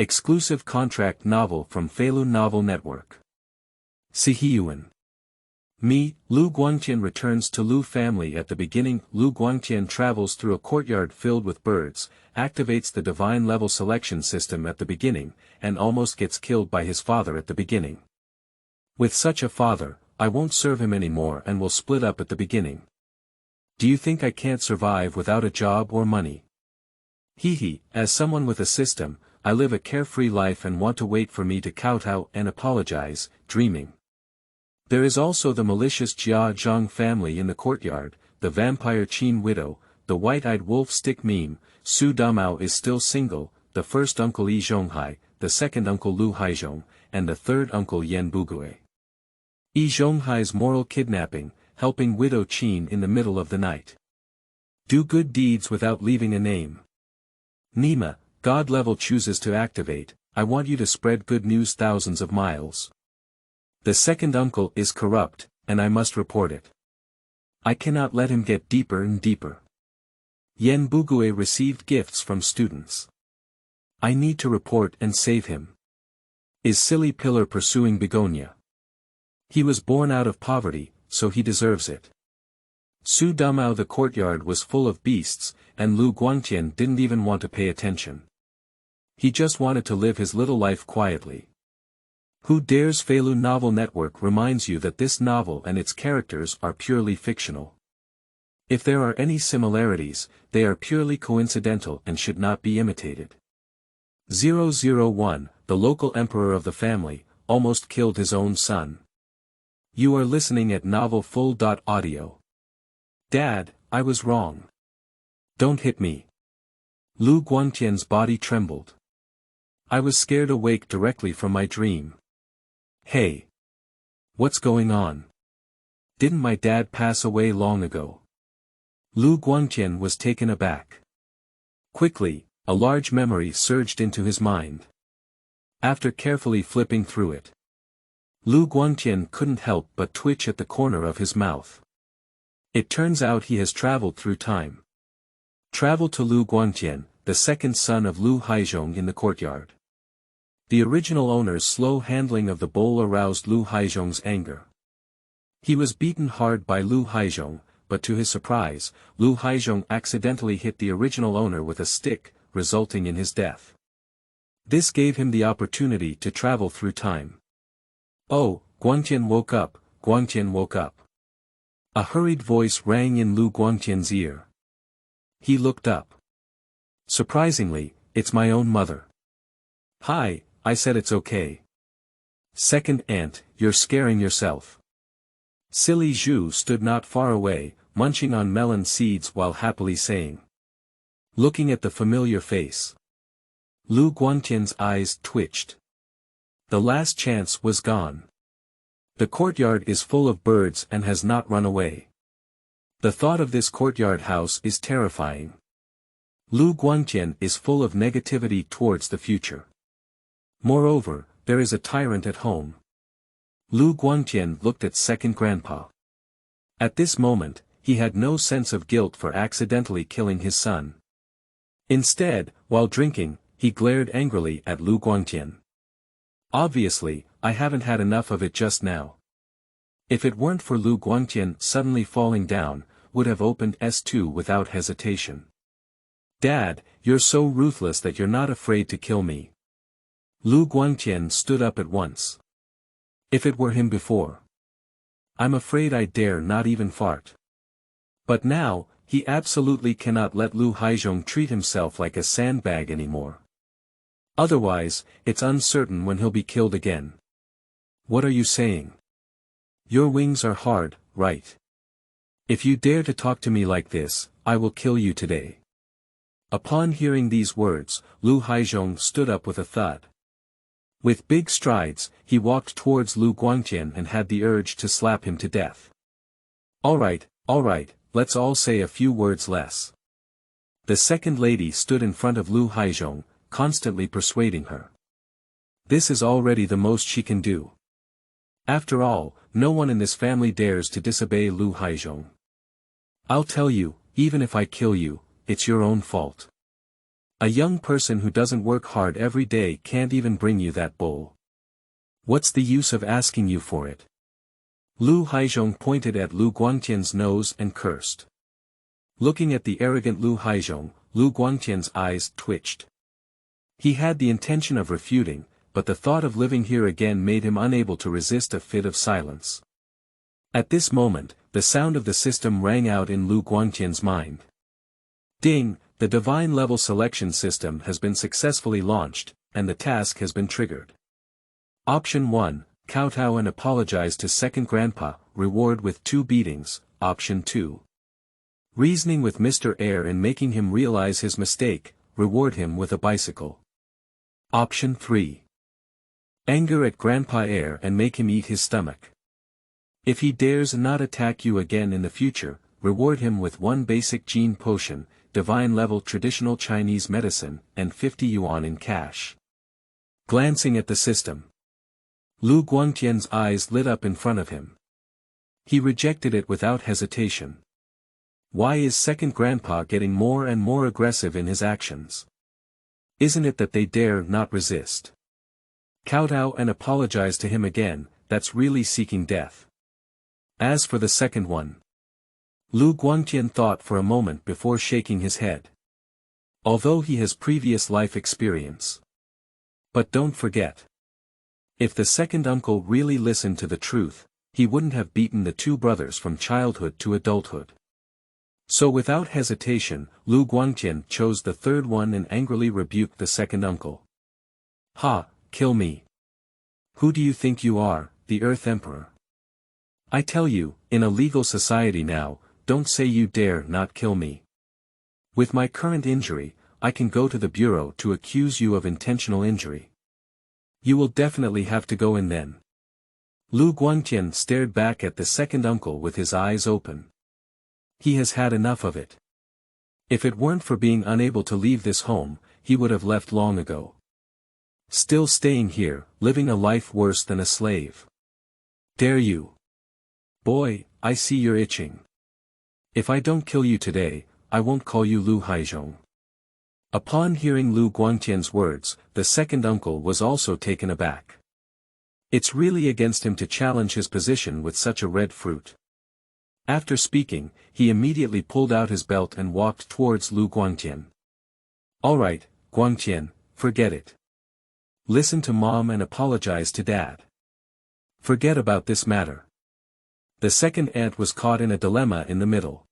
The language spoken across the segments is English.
Exclusive contract novel from Feilu Novel Network. Siheyuan. Me, Liu Guangtian returns to Liu Family at the beginning. Liu Guangtian travels through a courtyard filled with birds, activates the divine level selection system at the beginning, and almost gets killed by his father at the beginning. With such a father, I won't serve him anymore and will split up at the beginning. Do you think I can't survive without a job or money? Hehe, as someone with a system, I live a carefree life and want to wait for me to kowtow and apologize, dreaming. There is also the malicious Jia Zhang family in the courtyard, the vampire Qin widow, the white-eyed wolf stick meme. Su Damao is still single, the first uncle Yi Zhonghai, the second uncle Liu Haizhong, and the third uncle Yan Bugui.Yi Zhonghai's moral kidnapping, helping widow Qin in the middle of the night. Do good deeds without leaving a name. Nima, God level chooses to activate. I want you to spread good news thousands of miles. The second uncle is corrupt, and I must report it. I cannot let him get deeper and deeper. Yan Bugui received gifts from students. I need to report and save him. Is Silly Pillar Pursuing Begonia. He was born out of poverty, so he deserves it. Su Damao the courtyard was full of beasts, and Liu Guangtian didn't even want to pay attention. He just wanted to live his little life quietly. Who daresFeilu Novel Network reminds you that this novel and its characters are purely fictional. If there are any similarities, they are purely coincidental and should not be imitated. 001, the local emperor of the family, almost killed his own son. You are listening at novelfull.audio. Dad, I was wrong. Don't hit me. Liu Guangtian's body trembled. I was scared awake directly from my dream. Hey. What's going on? Didn't my dad pass away long ago? Liu Guangtian was taken aback. Quickly, a large memory surged into his mind. After carefully flipping through it, Liu Guangtian couldn't help but twitch at the corner of his mouth. It turns out he has traveled through time. Travel to Liu Guangtian, the second son of Liu Haizhong in the courtyard. The original owner's slow handling of the bowl aroused Liu Haizhong's anger. He was beaten hard by Liu Haizhong, but to his surprise, Liu Haizhong accidentally hit the original owner with a stick, resulting in his death. This gave him the opportunity to travel through time. Oh, Guangtian woke up, Guangtian woke up. A hurried voice rang in Liu Guangtian's ear. He looked up. Surprisingly, it's my own mother. Hi, I said it's okay. Second aunt, you're scaring yourself. Silly Zhu stood not far away, munching on melon seeds while happily saying. Looking at the familiar face. Liu Guangtian's eyes twitched. The last chance was gone. The courtyard is full of birds and has not run away. The thought of this courtyard house is terrifying. Liu Guangtian is full of negativity towards the future. Moreover, there is a tyrant at home. Liu Guangtian looked at second grandpa. At this moment, he had no sense of guilt for accidentally killing his son. Instead, while drinking, he glared angrily at Liu Guangtian. Obviously, I haven't had enough of it just now. If it weren't for Liu Guangtian suddenly falling down, would have opened S2 without hesitation. Dad, you're so ruthless that you're not afraid to kill me. Liu Guangtian stood up at once. If it were him before. I'm afraid I dare not even fart. But now, he absolutely cannot let Liu Haizhong treat himself like a sandbag anymore. Otherwise, it's uncertain when he'll be killed again. What are you saying? Your wings are hard, right? If you dare to talk to me like this, I will kill you today. Upon hearing these words, Liu Haizhong stood up with a thud. With big strides, he walked towards Liu Guangtian and had the urge to slap him to death. All right, let's all say a few words less. The second lady stood in front of Liu Haizhong, constantly persuading her. This is already the most she can do. After all, no one in this family dares to disobey Liu Haizhong. I'll tell you, even if I kill you, it's your own fault. A young person who doesn't work hard every day can't even bring you that bowl. What's the use of asking you for it? Liu Haizhong pointed at Liu Guangtian's nose and cursed. Looking at the arrogant Liu Haizhong, Liu Guangtian's eyes twitched. He had the intention of refuting, but the thought of living here again made him unable to resist a fit of silence. At this moment, the sound of the system rang out in Liu Guangtian's mind. Ding, the divine level selection system has been successfully launched, and the task has been triggered. Option 1, kowtow and apologize to second grandpa, reward with 2 beatings. Option 2. Reasoning with Mr. Air and making him realize his mistake, reward him with a bicycle. Option 3. Anger at Grandpa Air and make him eat his stomach. If he dares not attack you again in the future, reward him with 1 basic gene potion, divine level traditional Chinese medicine, and 50 yuan in cash. Glancing at the system, Liu Guangtian's eyes lit up in front of him. He rejected it without hesitation. Why is second grandpa getting more and more aggressive in his actions? Isn't it that they dare not resist? Kowtow and apologize to him again, that's really seeking death. As for the second one, Liu Guangtian thought for a moment before shaking his head. Although he has previous life experience. But don't forget. If the second uncle really listened to the truth, he wouldn't have beaten the 2 brothers from childhood to adulthood. So without hesitation, Liu Guangtian chose the third one and angrily rebuked the second uncle. Ha, kill me. Who do you think you are, the Earth Emperor? I tell you, in a legal society now, don't say you dare not kill me. With my current injury, I can go to the bureau to accuse you of intentional injury. You will definitely have to go in then. Liu Guangtian stared back at the second uncle with his eyes open. He has had enough of it. If it weren't for being unable to leave this home, he would have left long ago. Still staying here, living a life worse than a slave. Dare you? Boy, I see you're itching. If I don't kill you today, I won't call you Liu Haizhong. Upon hearing Liu Guangtian's words, the second uncle was also taken aback. It's really against him to challenge his position with such a red fruit. After speaking, he immediately pulled out his belt and walked towards Liu Guangtian. Alright, Guangtian, forget it. Listen to Mom and apologize to Dad. Forget about this matter. The second aunt was caught in a dilemma in the middle.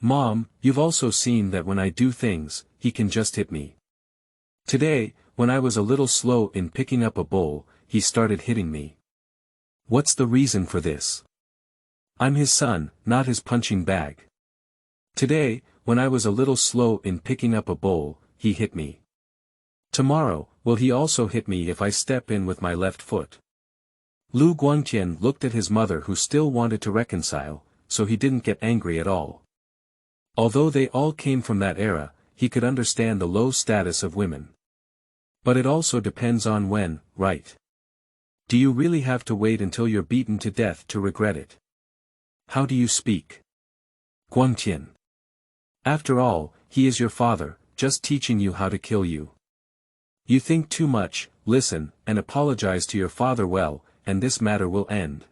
Mom, you've also seen that when I do things, he can just hit me. Today, when I was a little slow in picking up a bowl, he started hitting me. What's the reason for this? I'm his son, not his punching bag. Today, when I was a little slow in picking up a bowl, he hit me. Tomorrow, will he also hit me if I step in with my left foot? Liu Guangtian looked at his mother who still wanted to reconcile, so he didn't get angry at all. Although they all came from that era, he could understand the low status of women. But it also depends on when, right? Do you really have to wait until you're beaten to death to regret it? How do you speak? Guangtian. After all, he is your father, just teaching you how to kill you. You think too much, listen, and apologize to your father well, and this matter will end.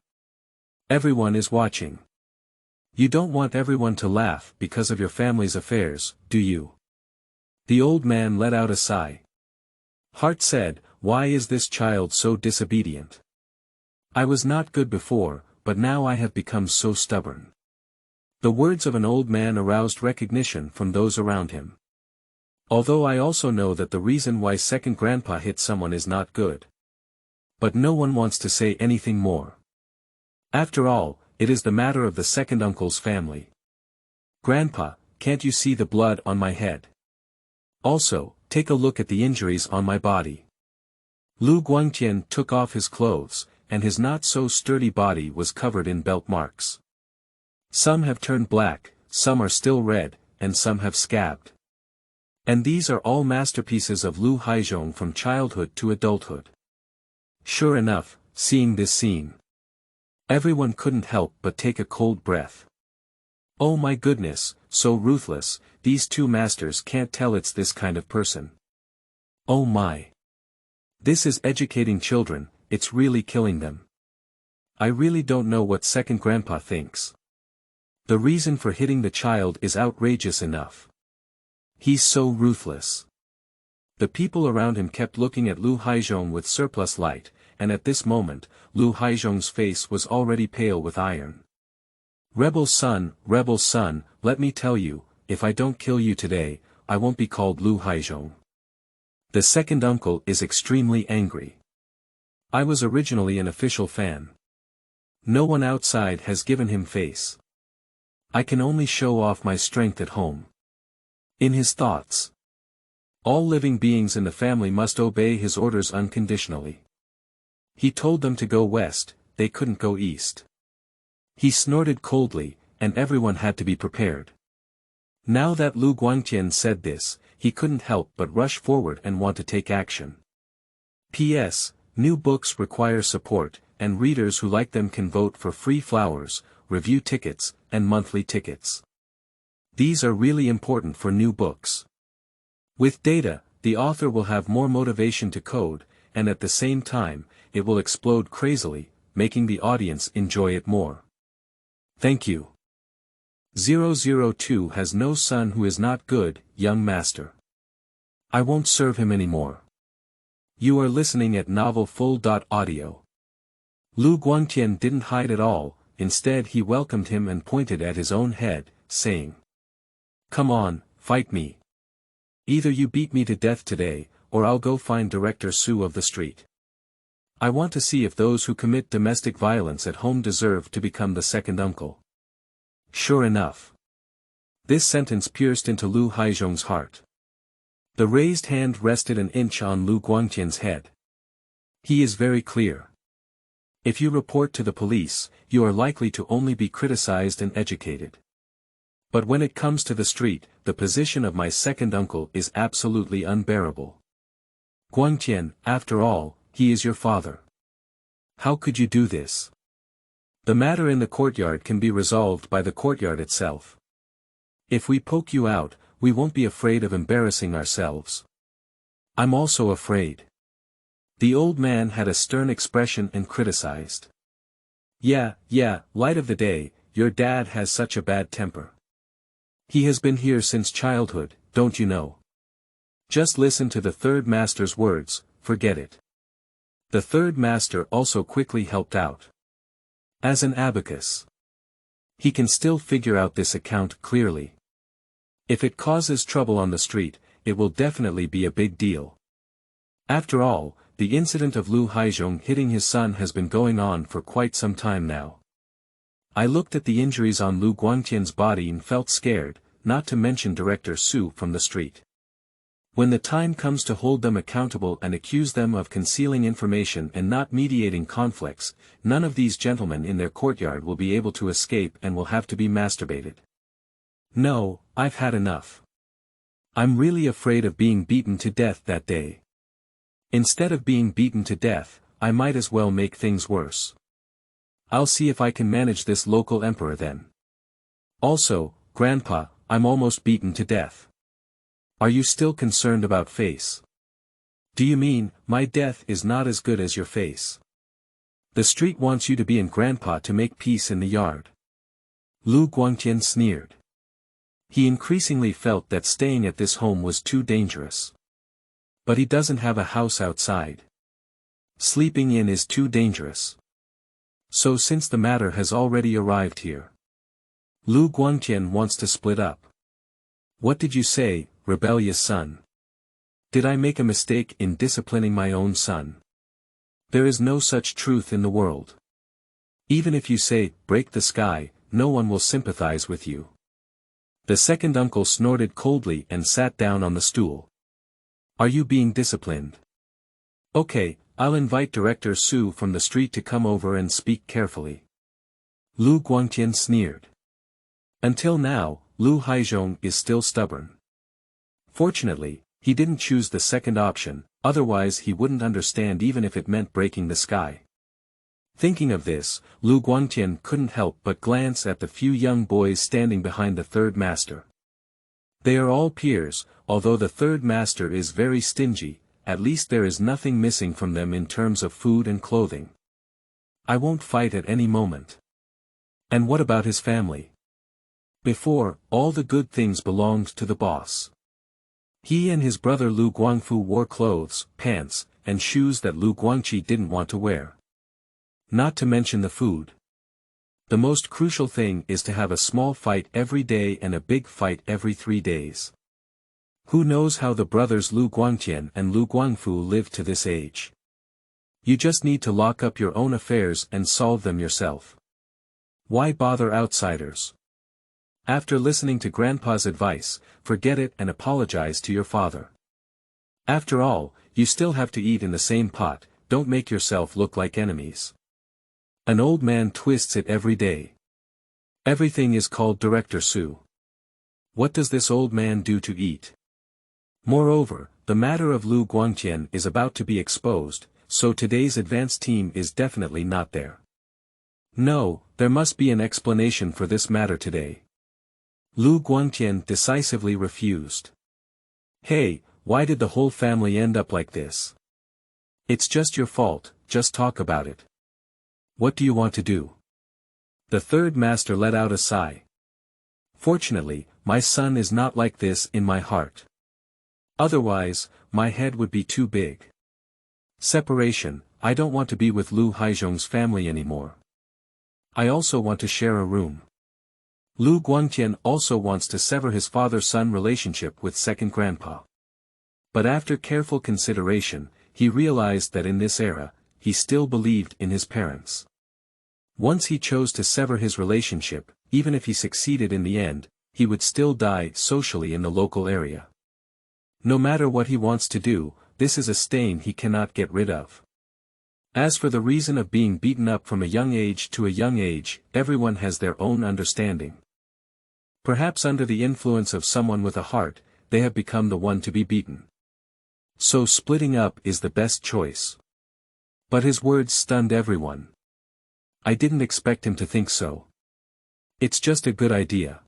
Everyone is watching. You don't want everyone to laugh because of your family's affairs, do you? The old man let out a sigh. Heart said, why is this child so disobedient? I was not good before, but now I have become so stubborn. The words of an old man aroused recognition from those around him. Although I also know that the reason why second grandpa hit someone is not good. But no one wants to say anything more. After all, it is the matter of the second uncle's family. Grandpa, can't you see the blood on my head? Also, take a look at the injuries on my body. Liu Guangtian took off his clothes, and his not-so-sturdy body was covered in belt marks. Some have turned black, some are still red, and some have scabbed. And these are all masterpieces of Liu Haizhong from childhood to adulthood. Sure enough, seeing this scene, everyone couldn't help but take a cold breath. Oh my goodness, so ruthless, these two masters can't tell it's this kind of person. Oh my. This is educating children, it's really killing them. I really don't know what second grandpa thinks. The reason for hitting the child is outrageous enough. He's so ruthless. The people around him kept looking at Liu Haizhong with surplus light, and at this moment, Liu Haizhong's face was already pale with iron. Rebel son, let me tell you, if I don't kill you today, I won't be called Liu Haizhong. The second uncle is extremely angry. I was originally an official fan. No one outside has given him face. I can only show off my strength at home. In his thoughts, all living beings in the family must obey his orders unconditionally. He told them to go west, they couldn't go east. He snorted coldly, and everyone had to be prepared. Now that Liu Guangtian said this, he couldn't help but rush forward and want to take action. P.S. New books require support, and readers who like them can vote for free flowers, review tickets, and monthly tickets. These are really important for new books. With data, the author will have more motivation to code, and at the same time, it will explode crazily, making the audience enjoy it more. Thank you. 002 has no son who is not good, young master. I won't serve him anymore. You are listening at DamaoThe. Liu Guangtian didn't hide at all, instead he welcomed him and pointed at his own head, saying, "Come on, fight me. Either you beat me to death today, or I'll go find Director Su of the street. I want to see if those who commit domestic violence at home deserve to become the second uncle." Sure enough. This sentence pierced into Liu Haizhong's heart. The raised hand rested an inch on Liu Guangtian's head. He is very clear. If you report to the police, you are likely to only be criticized and educated. But when it comes to the street, the position of my second uncle is absolutely unbearable. Guangtian, after all, he is your father. How could you do this? The matter in the courtyard can be resolved by the courtyard itself. If we poke you out, we won't be afraid of embarrassing ourselves. I'm also afraid. The old man had a stern expression and criticized. Yeah, light of the day, your dad has such a bad temper. He has been here since childhood, don't you know? Just listen to the third master's words, forget it. The third master also quickly helped out. As an abacus. He can still figure out this account clearly. If it causes trouble on the street, it will definitely be a big deal. After all, the incident of Liu Haizhong hitting his son has been going on for quite some time now. I looked at the injuries on Liu Guangtian's body and felt scared, not to mention Director Su from the street. When the time comes to hold them accountable and accuse them of concealing information and not mediating conflicts, none of these gentlemen in their courtyard will be able to escape and will have to be masturbated. No, I've had enough. I'm really afraid of being beaten to death that day. Instead of being beaten to death, I might as well make things worse. I'll see if I can manage this local emperor then. Also, Grandpa, I'm almost beaten to death. Are you still concerned about face? Do you mean, my death is not as good as your face? The street wants you to be in Grandpa to make peace in the yard. Liu Guangtian sneered. He increasingly felt that staying at this home was too dangerous. But he doesn't have a house outside. Sleeping in is too dangerous. So since the matter has already arrived here, Liu Guangtian wants to split up. What did you say, rebellious son? Did I make a mistake in disciplining my own son? There is no such truth in the world. Even if you say, break the sky, no one will sympathize with you. The second uncle snorted coldly and sat down on the stool. Are you being disciplined? Okay, I'll invite Director Su from the street to come over and speak carefully. Liu Guangtian sneered. Until now, Liu Haizhong is still stubborn. Fortunately, he didn't choose the second option, otherwise he wouldn't understand even if it meant breaking the sky. Thinking of this, Liu Guangtian couldn't help but glance at the few young boys standing behind the third master. They are all peers, although the third master is very stingy, at least there is nothing missing from them in terms of food and clothing. I won't fight at any moment. And what about his family? Before, all the good things belonged to the boss. He and his brother Liu Guangfu wore clothes, pants, and shoes that Liu Guangqi didn't want to wear. Not to mention the food. The most crucial thing is to have a small fight every day and a big fight every 3 days. Who knows how the brothers Liu Guangtian and Liu Guangfu lived to this age? You just need to lock up your own affairs and solve them yourself. Why bother outsiders? After listening to Grandpa's advice, forget it and apologize to your father. After all, you still have to eat in the same pot, don't make yourself look like enemies. An old man twists it every day. Everything is called Director Su. What does this old man do to eat? Moreover, the matter of Liu Guangtian is about to be exposed, so today's advance team is definitely not there. No, there must be an explanation for this matter today. Liu Guangtian decisively refused. Hey, why did the whole family end up like this? It's just your fault, just talk about it. What do you want to do? The third master let out a sigh. Fortunately, my son is not like this in my heart. Otherwise, my head would be too big. Separation, I don't want to be with Liu Haizhong's family anymore. I also want to share a room. Liu Guangtian also wants to sever his father-son relationship with second grandpa. But after careful consideration, he realized that in this era, he still believed in his parents. Once he chose to sever his relationship, even if he succeeded in the end, he would still die socially in the local area. No matter what he wants to do, this is a stain he cannot get rid of. As for the reason of being beaten up from a young age to a young age, everyone has their own understanding. Perhaps under the influence of someone with a heart, they have become the one to be beaten. So splitting up is the best choice. But his words stunned everyone. I didn't expect him to think so. It's just a good idea.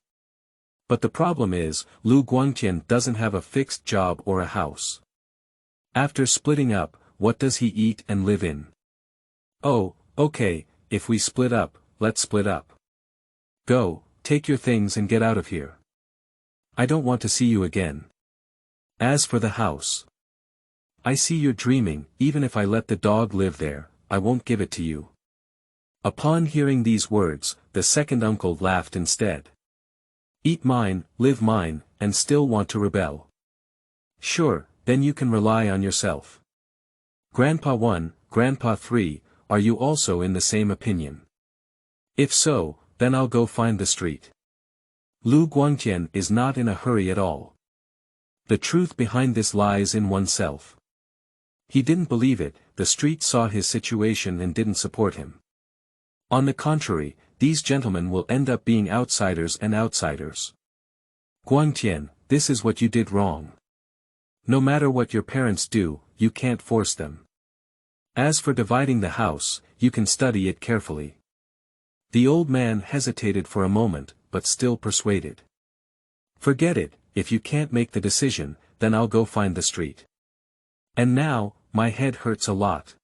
But the problem is, Liu Guangtian doesn't have a fixed job or a house. After splitting up, what does he eat and live in? Oh, okay, if we split up, let's split up. Go, take your things and get out of here. I don't want to see you again. As for the house. I see you're dreaming, even if I let the dog live there, I won't give it to you. Upon hearing these words, the second uncle laughed instead. Eat mine, live mine, and still want to rebel. Sure, then you can rely on yourself. Grandpa 1, Grandpa 3, are you also in the same opinion? If so, then I'll go find the street. Liu Guangtian is not in a hurry at all. The truth behind this lies in oneself. He didn't believe it, the street saw his situation and didn't support him. On the contrary, these gentlemen will end up being outsiders and outsiders. Guangtian, this is what you did wrong. No matter what your parents do, you can't force them. As for dividing the house, you can study it carefully. The old man hesitated for a moment, but still persuaded. Forget it, if you can't make the decision, then I'll go find the street. And now, my head hurts a lot.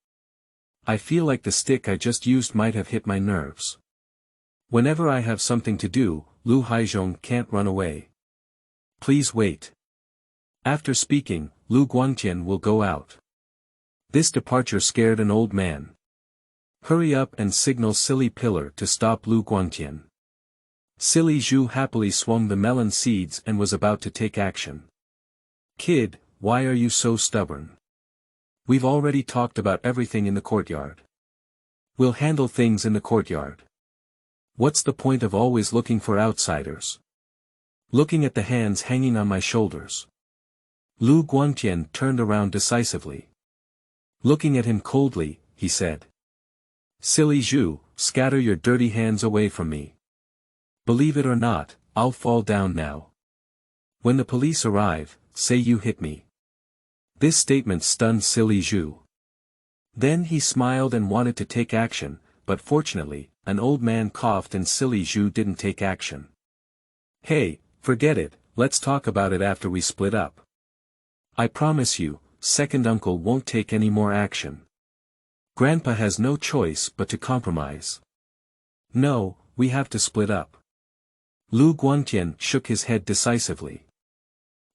I feel like the stick I just used might have hit my nerves. Whenever I have something to do, Liu Haizhong can't run away. Please wait. After speaking, Liu Guangtian will go out. This departure scared an old man. Hurry up and signal Silly Pillar to stop Liu Guangtian. Silly Zhu happily swung the melon seeds and was about to take action. Kid, why are you so stubborn? We've already talked about everything in the courtyard. We'll handle things in the courtyard. What's the point of always looking for outsiders? Looking at the hands hanging on my shoulders. Liu Guangtian turned around decisively. Looking at him coldly, he said. Silly Zhu, scatter your dirty hands away from me. Believe it or not, I'll fall down now. When the police arrive, say you hit me. This statement stunned Silly Zhu. Then he smiled and wanted to take action, but fortunately, an old man coughed and Silly Zhu didn't take action. Hey, forget it, let's talk about it after we split up. I promise you, second uncle won't take any more action. Grandpa has no choice but to compromise. No, we have to split up. Liu Guangtian shook his head decisively.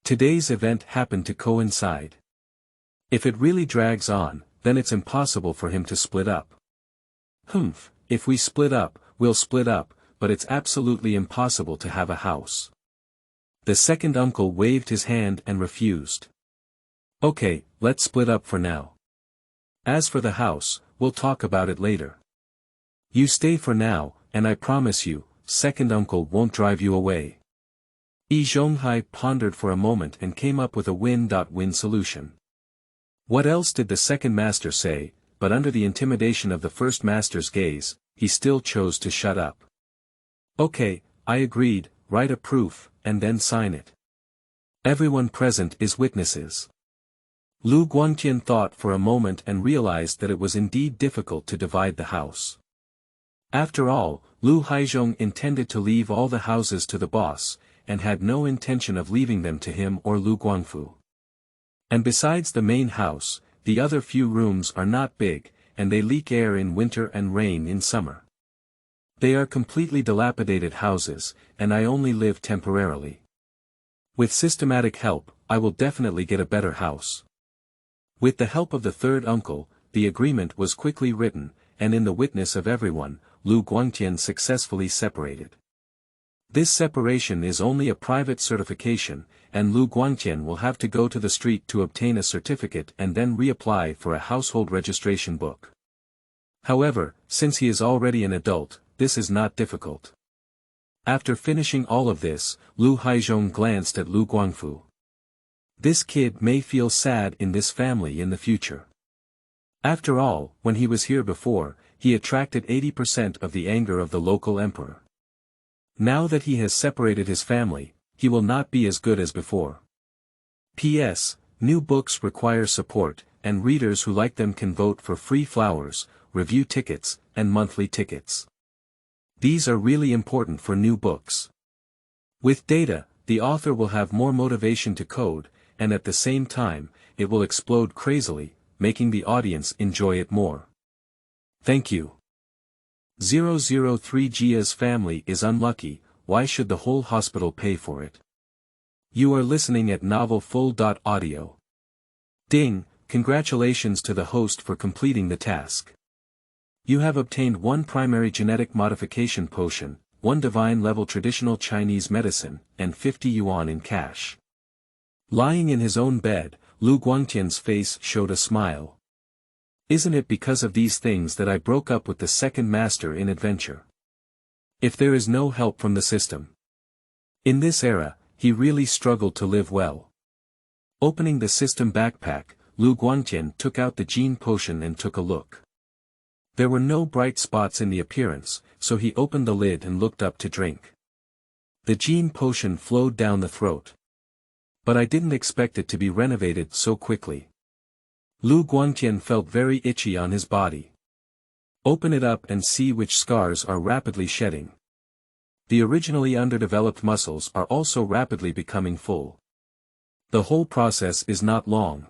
Today's event happened to coincide. If it really drags on, then it's impossible for him to split up. If we split up, we'll split up, but it's absolutely impossible to have a house. The second uncle waved his hand and refused. Okay, let's split up for now. As for the house, we'll talk about it later. You stay for now, and I promise you, second uncle won't drive you away. Zhonghai pondered for a moment and came up with a win-win solution. What else did the second master say, but under the intimidation of the first master's gaze, he still chose to shut up. Okay, I agreed, write a proof, and then sign it. Everyone present is witnesses. Liu Guangtian thought for a moment and realized that it was indeed difficult to divide the house. After all, Liu Haizhong intended to leave all the houses to the boss, and had no intention of leaving them to him or Liu Guangfu. And besides the main house, the other few rooms are not big, and they leak air in winter and rain in summer. They are completely dilapidated houses, and I only live temporarily. With systematic help, I will definitely get a better house. With the help of the third uncle, the agreement was quickly written, and in the witness of everyone, Liu Guangtian successfully separated. This separation is only a private certification, and Liu Guangtian will have to go to the street to obtain a certificate and then reapply for a household registration book. However, since he is already an adult, this is not difficult. After finishing all of this, Liu Haizhong glanced at Liu Guangfu. This kid may feel sad in this family in the future. After all, when he was here before, he attracted 80% of the anger of the local emperor. Now that he has separated his family, he will not be as good as before. P.S. New books require support, and readers who like them can vote for free flowers, review tickets, and monthly tickets. These are really important for new books. With data, the author will have more motivation to code, and at the same time, it will explode crazily, making the audience enjoy it more. Thank you. 003 Jia's family is unlucky, why should the whole hospital pay for it? You are listening at novelfull.audio. Ding, congratulations to the host for completing the task. You have obtained 1 primary genetic modification potion, 1 divine level traditional Chinese medicine, and 50 yuan in cash. Lying in his own bed, Liu Guangtian's face showed a smile. Isn't it because of these things that I broke up with the second master in adventure? If there is no help from the system. In this era, he really struggled to live well. Opening the system backpack, Liu Guangtian took out the gene potion and took a look. There were no bright spots in the appearance, so he opened the lid and looked up to drink. The gene potion flowed down the throat. But I didn't expect it to be renovated so quickly. Liu Guangtian felt very itchy on his body. Open it up and see which scars are rapidly shedding. The originally underdeveloped muscles are also rapidly becoming full. The whole process is not long.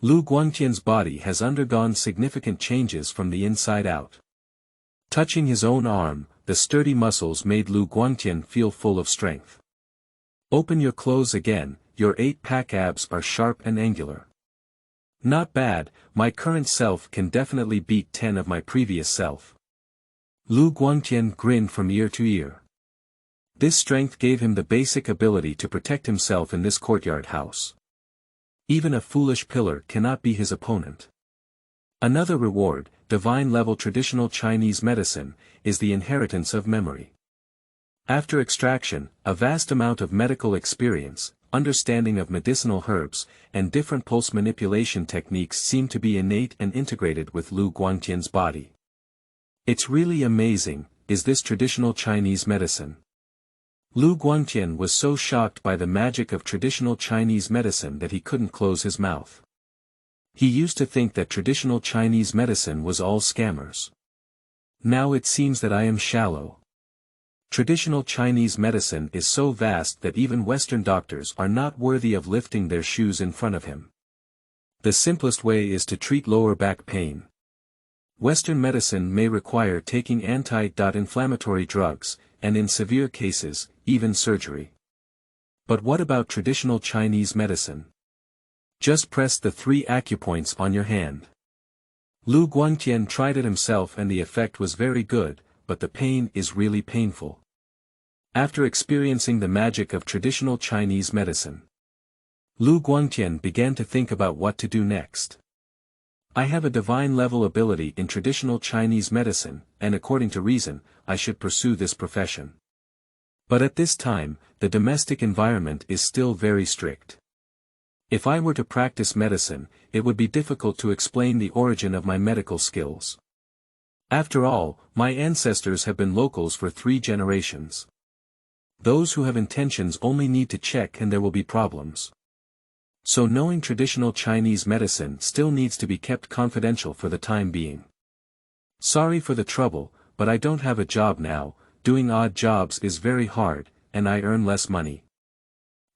Liu Guangtian's body has undergone significant changes from the inside out. Touching his own arm, the sturdy muscles made Liu Guangtian feel full of strength. Open your clothes again, your 8-pack abs are sharp and angular. Not bad, my current self can definitely beat 10 of my previous self. Liu Guangtian grinned from ear to ear. This strength gave him the basic ability to protect himself in this courtyard house. Even a foolish pillar cannot be his opponent. Another reward, divine level traditional Chinese medicine, is the inheritance of memory. After extraction, a vast amount of medical experience, understanding of medicinal herbs, and different pulse manipulation techniques seem to be innate and integrated with Liu Guangtian's body. It's really amazing, is this traditional Chinese medicine. Liu Guangtian was so shocked by the magic of traditional Chinese medicine that he couldn't close his mouth. He used to think that traditional Chinese medicine was all scammers. Now it seems that I am shallow. Traditional Chinese medicine is so vast that even Western doctors are not worthy of lifting their shoes in front of him. The simplest way is to treat lower back pain. Western medicine may require taking anti-inflammatory drugs, and in severe cases, even surgery. But what about traditional Chinese medicine? Just press the 3 acupoints on your hand. Liu Guangtian tried it himself and the effect was very good, but the pain is really painful. After experiencing the magic of traditional Chinese medicine, Liu Guangtian began to think about what to do next. I have a divine level ability in traditional Chinese medicine, and according to reason, I should pursue this profession. But at this time, the domestic environment is still very strict. If I were to practice medicine, it would be difficult to explain the origin of my medical skills. After all, my ancestors have been locals for 3 generations. Those who have intentions only need to check and there will be problems. So knowing traditional Chinese medicine still needs to be kept confidential for the time being. Sorry for the trouble, but I don't have a job now, doing odd jobs is very hard, and I earn less money.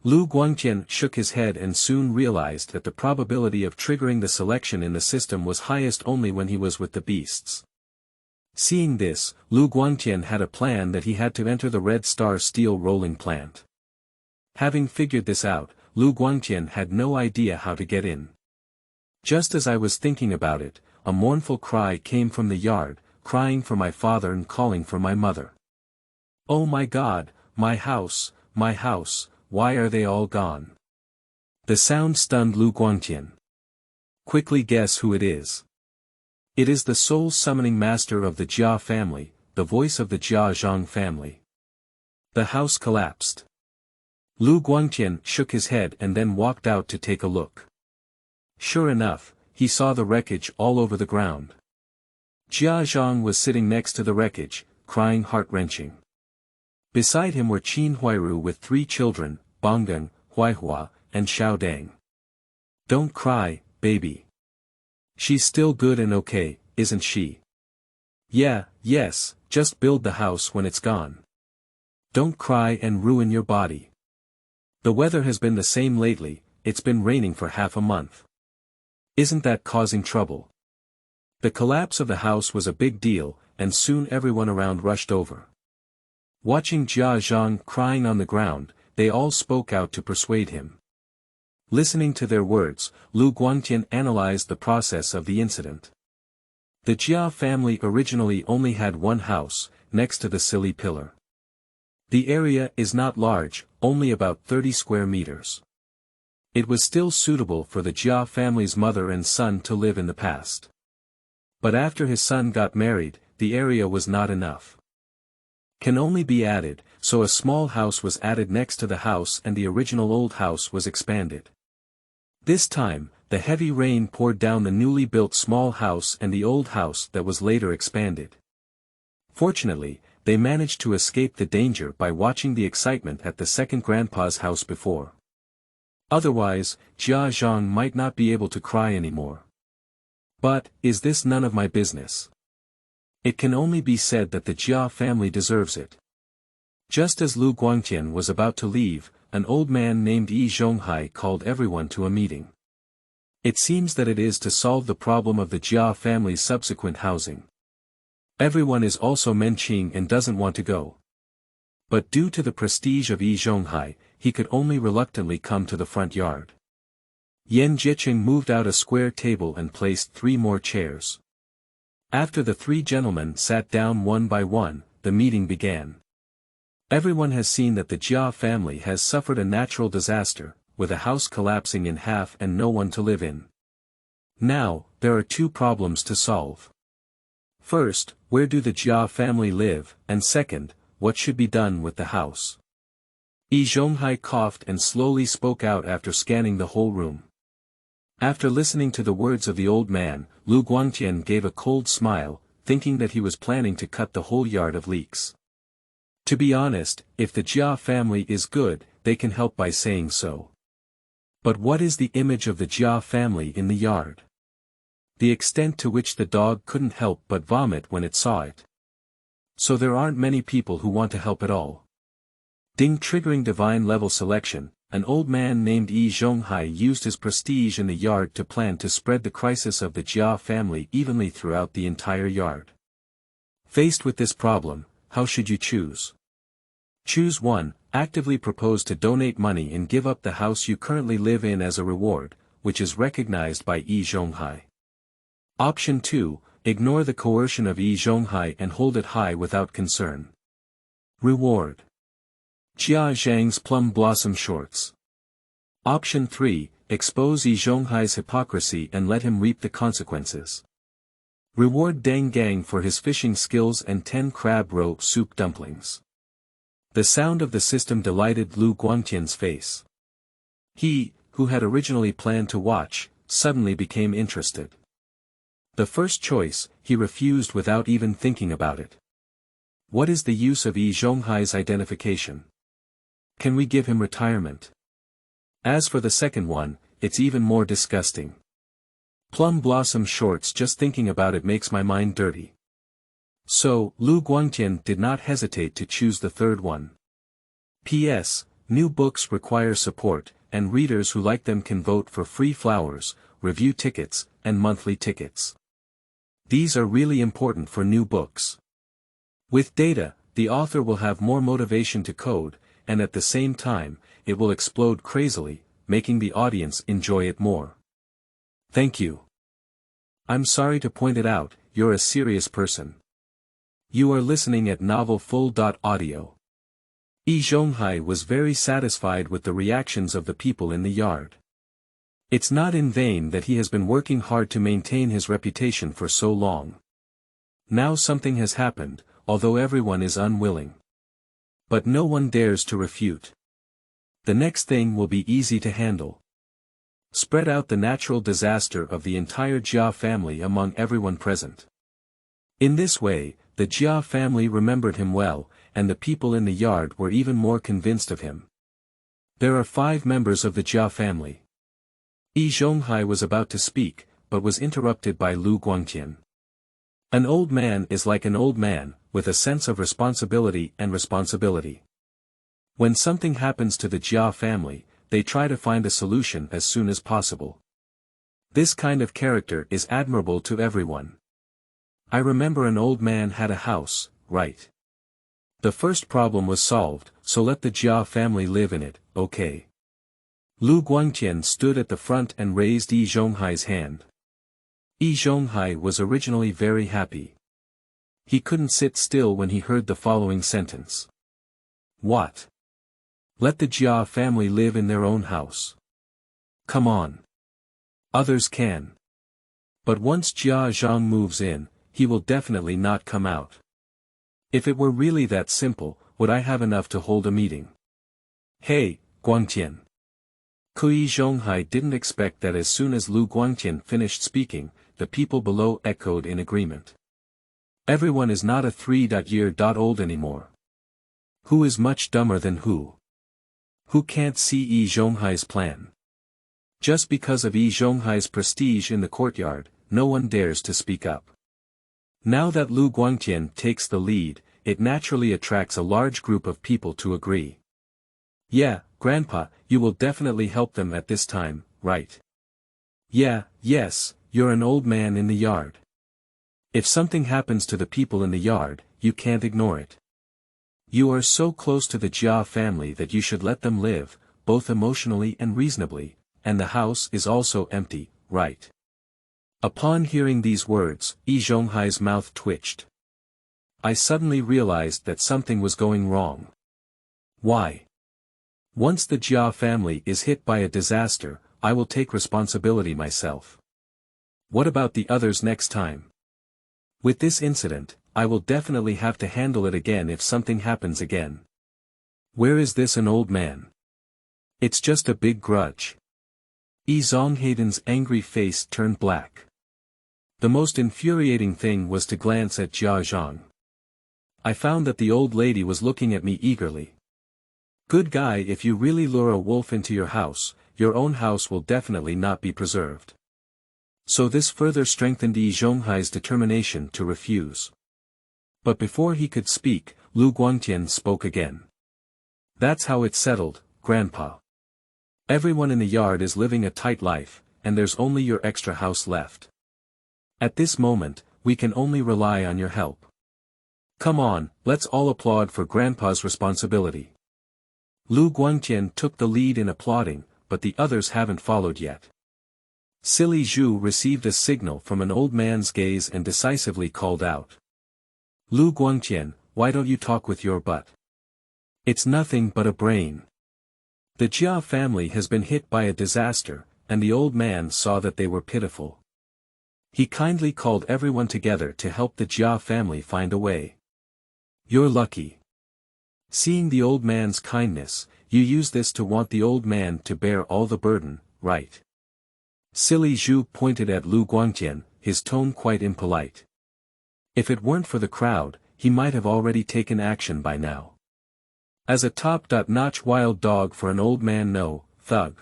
Liu Guangtian shook his head and soon realized that the probability of triggering the selection in the system was highest only when he was with the beasts. Seeing this, Liu Guangtian had a plan that he had to enter the Red Star steel rolling plant. Having figured this out, Liu Guangtian had no idea how to get in. Just as I was thinking about it, a mournful cry came from the yard, crying for my father and calling for my mother. Oh my God, my house, why are they all gone? The sound stunned Liu Guangtian. Quickly guess who it is. It is the soul summoning master of the Jia family, the voice of the Jia Zhang family. The house collapsed. Liu Guangtian shook his head and then walked out to take a look. Sure enough, he saw the wreckage all over the ground. Jia Zhang was sitting next to the wreckage, crying heart-wrenching. Beside him were Qin Huairu with 3 children, Bonggeng, Huaihua, and Xiaodang. Don't cry, baby. She's still good and okay, isn't she? Yes, just build the house when it's gone. Don't cry and ruin your body. The weather has been the same lately, it's been raining for half a month. Isn't that causing trouble? The collapse of the house was a big deal, and soon everyone around rushed over. Watching Jia Zhang crying on the ground, they all spoke out to persuade him. Listening to their words, Liu Guangtian analyzed the process of the incident. The Jia family originally only had one house, next to the Silly Pillar. The area is not large, only about 30 square meters. It was still suitable for the Jia family's mother and son to live in the past. But after his son got married, the area was not enough. Can only be added, so a small house was added next to the house and the original old house was expanded. This time, the heavy rain poured down the newly built small house and the old house that was later expanded. Fortunately, they managed to escape the danger by watching the excitement at the second grandpa's house before. Otherwise, Jia Zhang might not be able to cry anymore. But, is this none of my business? It can only be said that the Jia family deserves it. Just as Liu Guangtian was about to leave, an old man named Yi Zhonghai called everyone to a meeting. It seems that it is to solve the problem of the Jia family's subsequent housing. Everyone is also menching and doesn't want to go. But due to the prestige of Yi Zhonghai, he could only reluctantly come to the front yard. Yan Jiqing moved out a square table and placed 3 more chairs. After the 3 gentlemen sat down one by one, the meeting began. Everyone has seen that the Jia family has suffered a natural disaster, with a house collapsing in half and no one to live in. Now, there are 2 problems to solve. First, where do the Jia family live, and second, what should be done with the house? Yi Zhonghai coughed and slowly spoke out after scanning the whole room. After listening to the words of the old man, Liu Guangtian gave a cold smile, thinking that he was planning to cut the whole yard of leeks. To be honest, if the Jia family is good, they can help by saying so. But what is the image of the Jia family in the yard? The extent to which the dog couldn't help but vomit when it saw it. So there aren't many people who want to help at all. Ding triggering divine level selection, an old man named Yi Zhonghai used his prestige in the yard to plan to spread the crisis of the Jia family evenly throughout the entire yard. Faced with this problem, how should you choose? Choose 1, actively propose to donate money and give up the house you currently live in as a reward, which is recognized by Yi Zhonghai. Option 2, ignore the coercion of Yi Zhonghai and hold it high without concern. Reward: Jia Zhang's plum blossom shorts. Option 3, expose Yi Zhonghai's hypocrisy and let him reap the consequences. Reward Deng Gang for his fishing skills and 10 crab roe soup dumplings. The sound of the system delighted Liu Guangtian's face. He, who had originally planned to watch, suddenly became interested. The first choice, he refused without even thinking about it. What is the use of Yi Zhonghai's identification? Can we give him retirement? As for the second one, it's even more disgusting. Plum blossom shorts, just thinking about it makes my mind dirty. So, Liu Guangtian did not hesitate to choose the third one. P.S. New books require support, and readers who like them can vote for free flowers, review tickets, and monthly tickets. These are really important for new books. With data, the author will have more motivation to code, and at the same time, it will explode crazily, making the audience enjoy it more. Thank you. I'm sorry to point it out, you're a serious person. You are listening at novelfull.audio. Yi Zhonghai was very satisfied with the reactions of the people in the yard. It's not in vain that he has been working hard to maintain his reputation for so long. Now something has happened, although everyone is unwilling. But no one dares to refute. The next thing will be easy to handle. Spread out the natural disaster of the entire Jia family among everyone present. In this way, the Jia family remembered him well, and the people in the yard were even more convinced of him. There are 5 members of the Jia family. Yi Zhonghai was about to speak, but was interrupted by Liu Guangtian. An old man is like an old man, with a sense of responsibility and responsibility. When something happens to the Jia family, they try to find a solution as soon as possible. This kind of character is admirable to everyone. I remember an old man had a house, right? The first problem was solved, so let the Jia family live in it, okay? Liu Guangtian stood at the front and raised Yi Zhonghai's hand. Yi Zhonghai was originally very happy. He couldn't sit still when he heard the following sentence. What? Let the Jia family live in their own house. Come on. Others can. But once Jia Zhang moves in, he will definitely not come out. If it were really that simple, would I have enough to hold a meeting? Hey, Guangtian. Yi Zhonghai didn't expect that as soon as Liu Guangtian finished speaking, the people below echoed in agreement. Everyone is not a 3-year-old anymore. Who is much dumber than who? Who can't see Yi Zhonghai's plan? Just because of Yi Zhonghai's prestige in the courtyard, no one dares to speak up. Now that Liu Guangtian takes the lead, it naturally attracts a large group of people to agree. Yeah, Grandpa, you will definitely help them at this time, right? Yeah, yes, you're an old man in the yard. If something happens to the people in the yard, you can't ignore it. You are so close to the Jia family that you should let them live, both emotionally and reasonably, and the house is also empty, right? Upon hearing these words, Yi Zhonghai's mouth twitched. I suddenly realized that something was going wrong. Why? Once the Jia family is hit by a disaster, I will take responsibility myself. What about the others next time? With this incident, I will definitely have to handle it again if something happens again. Where is this an old man? It's just a big grudge. Yi Zhonghai's angry face turned black. The most infuriating thing was to glance at Jia Zhang. I found that the old lady was looking at me eagerly. Good guy, if you really lure a wolf into your house, your own house will definitely not be preserved. So this further strengthened Yi Zhonghai's determination to refuse. But before he could speak, Liu Guangtian spoke again. That's how it's settled, Grandpa. Everyone in the yard is living a tight life, and there's only your extra house left. At this moment, we can only rely on your help. Come on, let's all applaud for Grandpa's responsibility. Liu Guangtian took the lead in applauding, but the others haven't followed yet. Silly Zhu received a signal from an old man's gaze and decisively called out. Liu Guangtian, why don't you talk with your butt? It's nothing but a brain. The Jia family has been hit by a disaster, and the old man saw that they were pitiful. He kindly called everyone together to help the Jia family find a way. You're lucky. Seeing the old man's kindness, you use this to want the old man to bear all the burden, right? Silly Zhu pointed at Liu Guangtian, his tone quite impolite. If it weren't for the crowd, he might have already taken action by now. As a top-notch wild dog for an old man, no, thug.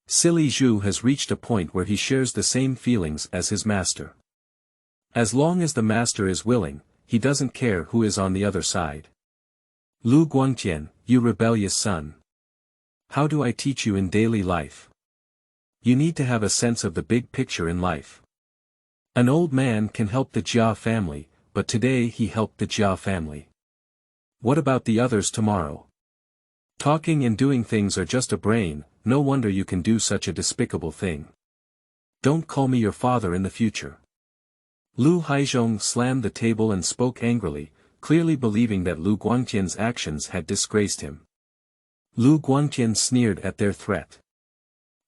Silly Zhu has reached a point where he shares the same feelings as his master. As long as the master is willing, he doesn't care who is on the other side. Liu Guangtian, you rebellious son. How do I teach you in daily life? You need to have a sense of the big picture in life. An old man can help the Jia family, but today he helped the Jia family. What about the others tomorrow? Talking and doing things are just a brain, no wonder you can do such a despicable thing. Don't call me your father in the future. Liu Haizhong slammed the table and spoke angrily, clearly believing that Liu Guangtian's actions had disgraced him. Liu Guangtian sneered at their threat.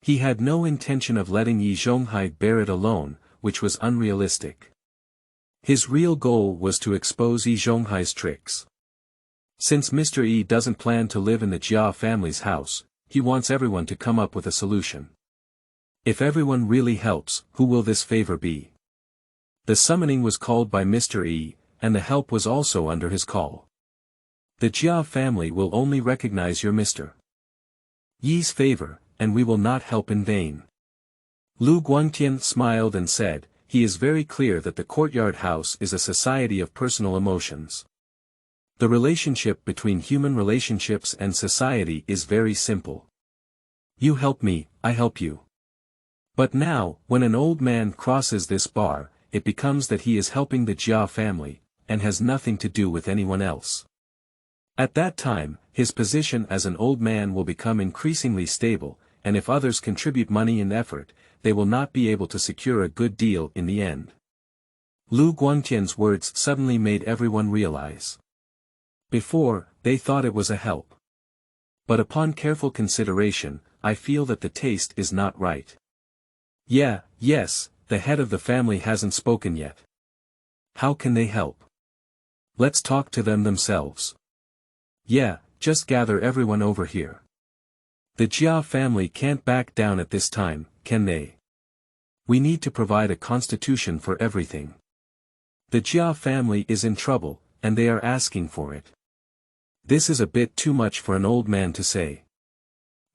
He had no intention of letting Yi Zhonghai bear it alone, which was unrealistic. His real goal was to expose Yi Zhonghai's tricks. Since Mr. Yi doesn't plan to live in the Jia family's house, he wants everyone to come up with a solution. If everyone really helps, who will this favor be? The summoning was called by Mr. Yi, and the help was also under his call. The Jia family will only recognize your Mr. Yi's favor, and we will not help in vain. Liu Guangtian smiled and said, he is very clear that the courtyard house is a society of personal emotions. The relationship between human relationships and society is very simple. You help me, I help you. But now, when an old man crosses this bar, it becomes that he is helping the Jia family, and has nothing to do with anyone else. At that time, his position as an old man will become increasingly stable, and if others contribute money and effort, they will not be able to secure a good deal in the end. Liu Guangtian's words suddenly made everyone realize. Before, they thought it was a help. But upon careful consideration, I feel that the taste is not right. Yes, the head of the family hasn't spoken yet. How can they help? Let's talk to them themselves. Yeah, just gather everyone over here. The Jia family can't back down at this time, can they? We need to provide a constitution for everything. The Jia family is in trouble, and they are asking for it. This is a bit too much for an old man to say.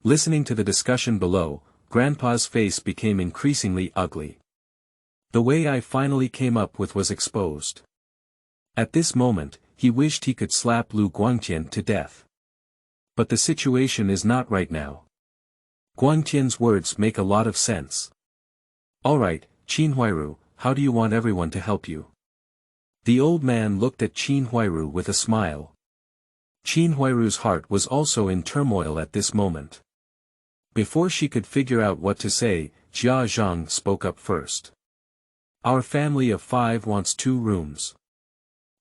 Listening to the discussion below, Grandpa's face became increasingly ugly. The way I finally came up with was exposed. At this moment, he wished he could slap Liu Guangtian to death. But the situation is not right now. Guangtian's words make a lot of sense. Alright, Qin Huairu, how do you want everyone to help you? The old man looked at Qin Huairu with a smile. Qin Huairu's heart was also in turmoil at this moment. Before she could figure out what to say, Jia Zhang spoke up first. Our family of 5 wants 2 rooms.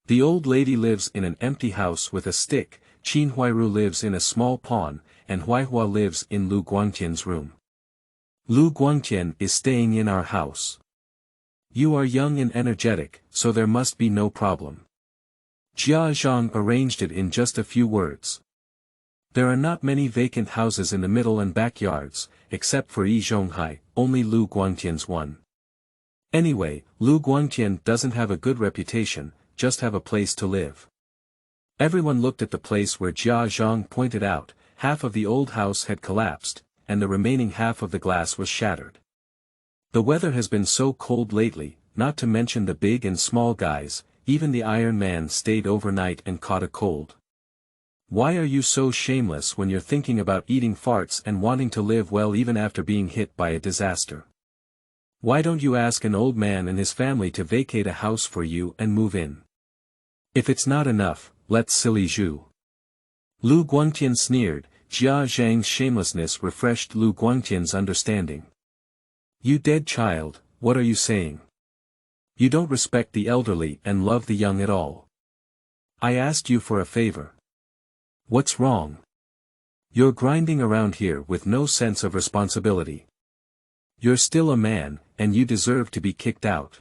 The old lady lives in an empty house with a stick, Qin Huairu lives in a small pond, and Huaihua lives in Liu Guangtian's room. Liu Guangtian is staying in our house. You are young and energetic, so there must be no problem. Jia Zhang arranged it in just a few words. There are not many vacant houses in the middle and backyards, except for Yi Zhonghai, only Liu Guangtian's one. Anyway, Liu Guangtian doesn't have a good reputation, just have a place to live. Everyone looked at the place where Jia Zhang pointed out, half of the old house had collapsed, and the remaining half of the glass was shattered. The weather has been so cold lately, not to mention the big and small guys, even the Iron Man stayed overnight and caught a cold. Why are you so shameless when you're thinking about eating farts and wanting to live well even after being hit by a disaster? Why don't you ask an old man and his family to vacate a house for you and move in? If it's not enough, let's silly Zhu. Liu Guangtian sneered. Jia Zhang's shamelessness refreshed Liu Guangtian's understanding. You dead child, what are you saying? You don't respect the elderly and love the young at all. I asked you for a favor. What's wrong? You're grinding around here with no sense of responsibility. You're still a man, and you deserve to be kicked out.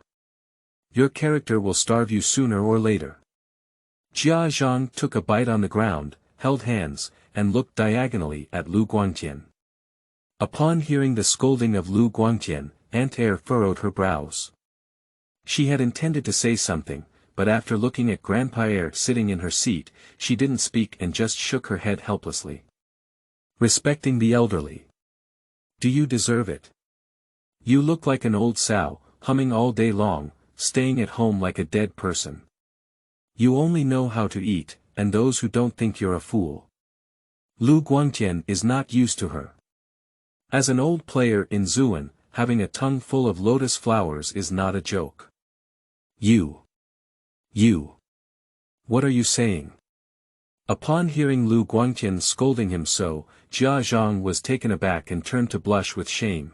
Your character will starve you sooner or later. Jia Zhang took a bite on the ground, held hands, and looked diagonally at Liu Guangtian. Upon hearing the scolding of Liu Guangtian, Aunt Air furrowed her brows. She had intended to say something, but after looking at Grandpa Air sitting in her seat, she didn't speak and just shook her head helplessly. Respecting the elderly. Do you deserve it? You look like an old sow, humming all day long, staying at home like a dead person. You only know how to eat, and those who don't think you're a fool. Liu Guangtian is not used to her. As an old player in Zhuan, having a tongue full of lotus flowers is not a joke. You. What are you saying? Upon hearing Liu Guangtian scolding him so, Jia Zhang was taken aback and turned to blush with shame.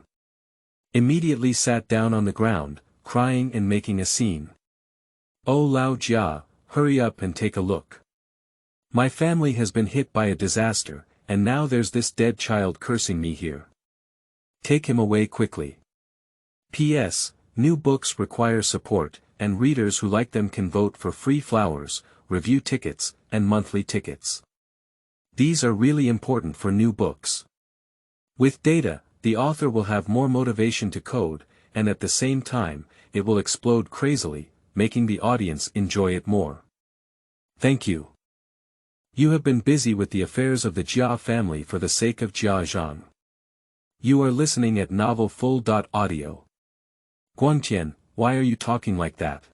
Immediately sat down on the ground, crying and making a scene. Oh Lao Jia, hurry up and take a look. My family has been hit by a disaster, and now there's this dead child cursing me here. Take him away quickly. P.S. New books require support, and readers who like them can vote for free flowers, review tickets, and monthly tickets. These are really important for new books. With data, the author will have more motivation to code, and at the same time, it will explode crazily, making the audience enjoy it more. Thank you. You have been busy with the affairs of the Jia family for the sake of Jia Zhang. You are listening at novelfull.audio. Guangtian, why are you talking like that?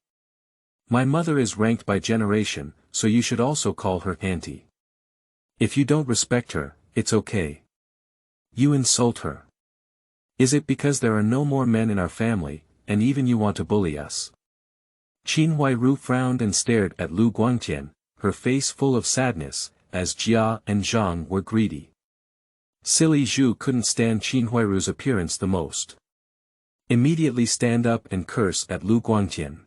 My mother is ranked by generation, so you should also call her auntie. If you don't respect her, it's okay. You insult her. Is it because there are no more men in our family, and even you want to bully us? Qin Huairu frowned and stared at Liu Guangtian, her face full of sadness, as Jia and Zhang were greedy. Silly Zhu couldn't stand Qin Huairu's appearance the most. Immediately stand up and curse at Liu Guangtian.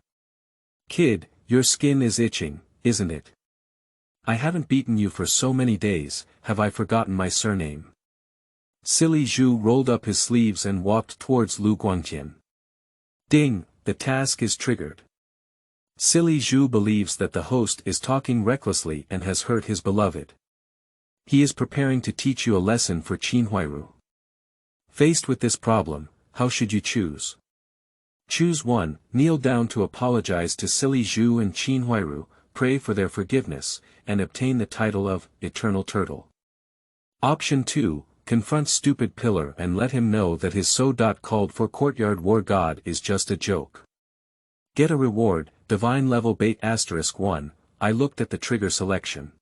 Kid, your skin is itching, isn't it? I haven't beaten you for so many days, have I forgotten my surname? Silly Zhu rolled up his sleeves and walked towards Liu Guangtian. Ding, the task is triggered. Silly Zhu believes that the host is talking recklessly and has hurt his beloved. He is preparing to teach you a lesson for Qin Huairu. Faced with this problem, how should you choose? Choose 1, kneel down to apologize to Silly Zhu and Qin Huairu, pray for their forgiveness, and obtain the title of Eternal Turtle. Option 2, confront Stupid Pillar and let him know that his so-called for courtyard war god is just a joke. Get a reward, divine level bait *1, I looked at the trigger selection.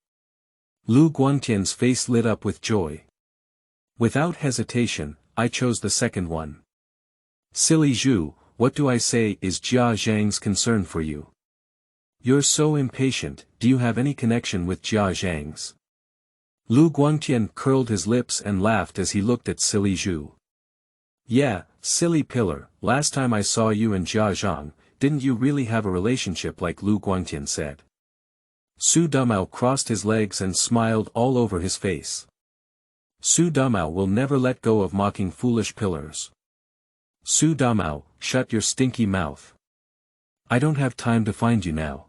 Liu Guangtian's face lit up with joy. Without hesitation, I chose the second one. Silly Zhu, what do I say is Jia Zhang's concern for you? You're so impatient, do you have any connection with Jia Zhang's? Liu Guangtian curled his lips and laughed as he looked at Silly Zhu. Yeah, Silly Pillar, last time I saw you and Jia Zhang, didn't you really have a relationship like Liu Guangtian said? Su Damao crossed his legs and smiled all over his face. Su Damao will never let go of mocking foolish pillars. Su Damao, shut your stinky mouth. I don't have time to find you now.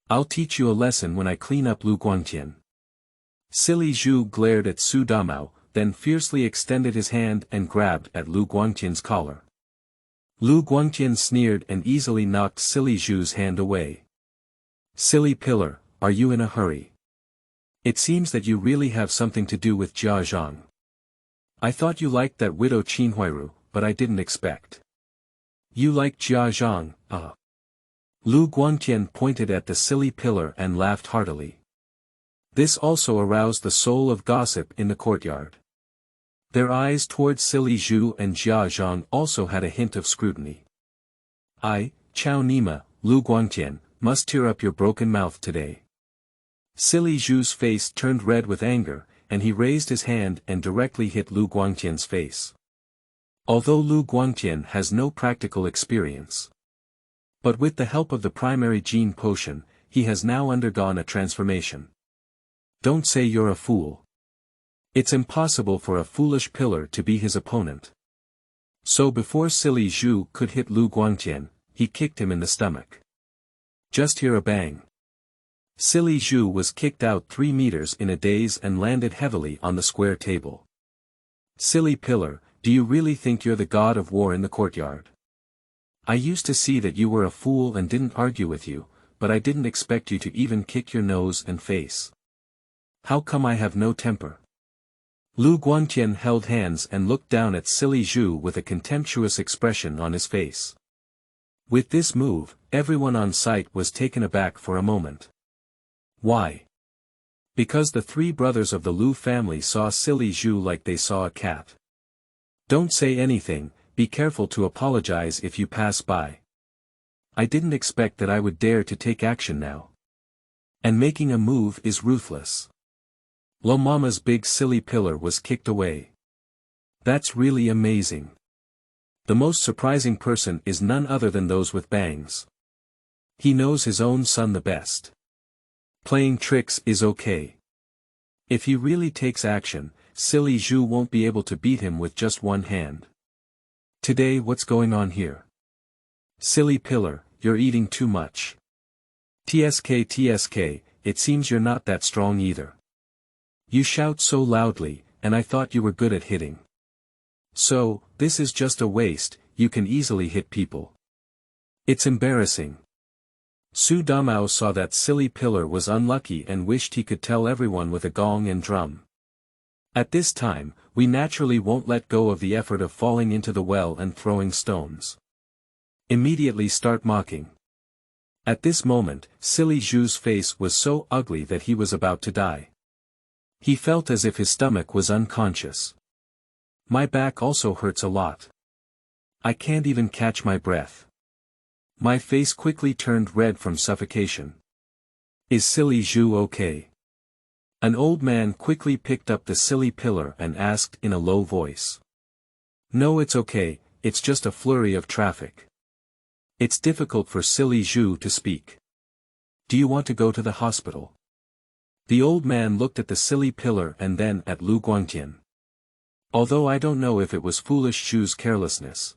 I'll teach you a lesson when I clean up Liu Guangtian. Silly Zhu glared at Su Damao, then fiercely extended his hand and grabbed at Liu Guangtian's collar. Liu Guangtian sneered and easily knocked Silly Zhu's hand away. Silly Pillar, are you in a hurry? It seems that you really have something to do with Jia Zhang. I thought you liked that widow Qin Huairu, but I didn't expect. You like Jia Zhang, Liu Guangtian pointed at the silly pillar and laughed heartily. This also aroused the soul of gossip in the courtyard. Their eyes towards Silly Zhu and Jia Zhang also had a hint of scrutiny. Chow Nima, Liu Guangtian, must tear up your broken mouth today. Silly Zhu's face turned red with anger, and he raised his hand and directly hit Liu Guangtian's face. Although Liu Guangtian has no practical experience. But with the help of the primary gene potion, he has now undergone a transformation. Don't say you're a fool. It's impossible for a foolish pillar to be his opponent. So before Silly Zhu could hit Liu Guangtian, he kicked him in the stomach. Just hear a bang. Silly Zhu was kicked out 3 meters in a daze and landed heavily on the square table. Silly pillar, do you really think you're the god of war in the courtyard? I used to see that you were a fool and didn't argue with you, but I didn't expect you to even kick your nose and face. How come I have no temper? Liu Guangtian held hands and looked down at Silly Zhu with a contemptuous expression on his face. With this move, everyone on site was taken aback for a moment. Why? Because the 3 brothers of the Liu family saw Silly Zhu like they saw a cat. Don't say anything, be careful to apologize if you pass by. I didn't expect that I would dare to take action now. And making a move is ruthless. Lo Mama's big silly pillar was kicked away. That's really amazing. The most surprising person is none other than those with bangs. He knows his own son the best. Playing tricks is okay. If he really takes action, Silly Zhu won't be able to beat him with just one hand. Today what's going on here? Silly pillar, you're eating too much. TSK, it seems you're not that strong either. You shout so loudly, and I thought you were good at hitting. So, this is just a waste, you can easily hit people. It's embarrassing. Su Damao saw that silly pillar was unlucky and wished he could tell everyone with a gong and drum. At this time, we naturally won't let go of the effort of falling into the well and throwing stones. Immediately start mocking. At this moment, Silly Zhu's face was so ugly that he was about to die. He felt as if his stomach was unconscious. My back also hurts a lot. I can't even catch my breath. My face quickly turned red from suffocation. Is Silly Zhu okay? An old man quickly picked up the silly pillar and asked in a low voice. No, it's okay, it's just a flurry of traffic. It's difficult for Silly Zhu to speak. Do you want to go to the hospital? The old man looked at the silly pillar and then at Liu Guangtian. Although I don't know if it was foolish Zhu's carelessness.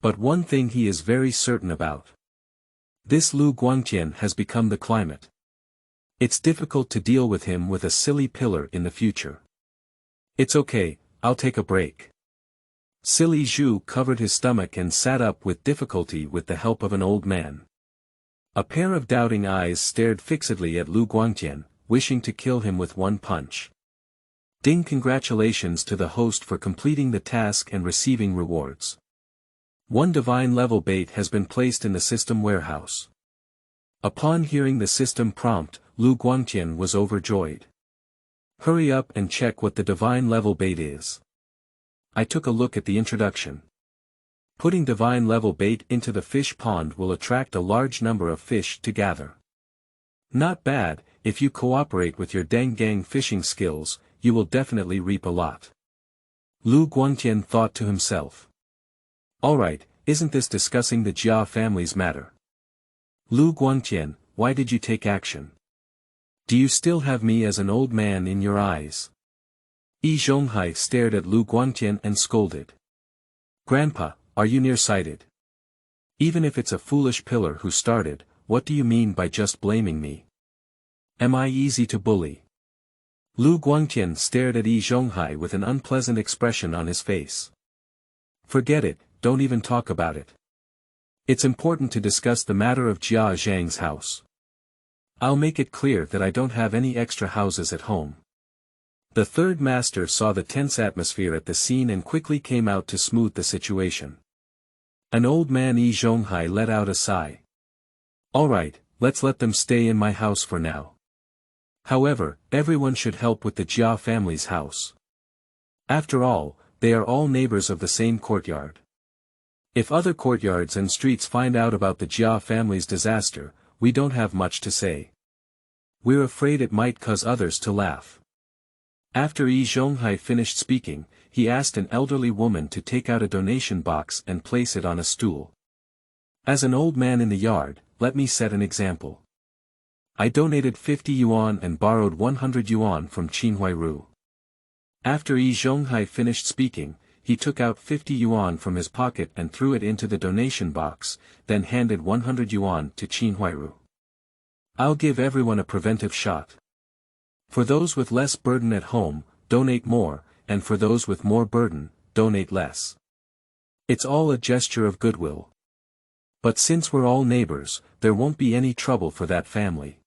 But one thing he is very certain about. This Liu Guangtian has become the climate. It's difficult to deal with him with a silly pillar in the future. It's okay, I'll take a break. Silly Zhu covered his stomach and sat up with difficulty with the help of an old man. A pair of doubting eyes stared fixedly at Liu Guangtian, wishing to kill him with one punch. Ding! Congratulations to the host for completing the task and receiving rewards. 1 divine level bait has been placed in the system warehouse. Upon hearing the system prompt, Liu Guangtian was overjoyed. Hurry up and check what the divine level bait is. I took a look at the introduction. Putting divine level bait into the fish pond will attract a large number of fish to gather. Not bad, if you cooperate with your Deng Gang fishing skills, you will definitely reap a lot. Liu Guangtian thought to himself. Alright, isn't this discussing the Jia family's matter? Liu Guangtian, why did you take action? Do you still have me as an old man in your eyes? Yi Zhonghai stared at Liu Guangtian and scolded. Grandpa, are you nearsighted? Even if it's a foolish pillar who started, what do you mean by just blaming me? Am I easy to bully? Liu Guangtian stared at Yi Zhonghai with an unpleasant expression on his face. Forget it, don't even talk about it. It's important to discuss the matter of Jia Zhang's house. I'll make it clear that I don't have any extra houses at home. The third master saw the tense atmosphere at the scene and quickly came out to smooth the situation. An old man Yi Zhonghai let out a sigh. Alright, let's let them stay in my house for now. However, everyone should help with the Jia family's house. After all, they are all neighbors of the same courtyard. If other courtyards and streets find out about the Jia family's disaster, we don't have much to say. We're afraid it might cause others to laugh. After Yi Zhonghai finished speaking, he asked an elderly woman to take out a donation box and place it on a stool. As an old man in the yard, let me set an example. I donated 50 yuan and borrowed 100 yuan from Qinhuairu. After Yi Zhonghai finished speaking, he took out 50 yuan from his pocket and threw it into the donation box, then handed 100 yuan to Qinhuairu. I'll give everyone a preventive shot. For those with less burden at home, donate more, and for those with more burden, donate less. It's all a gesture of goodwill. But since we're all neighbors, there won't be any trouble for that family.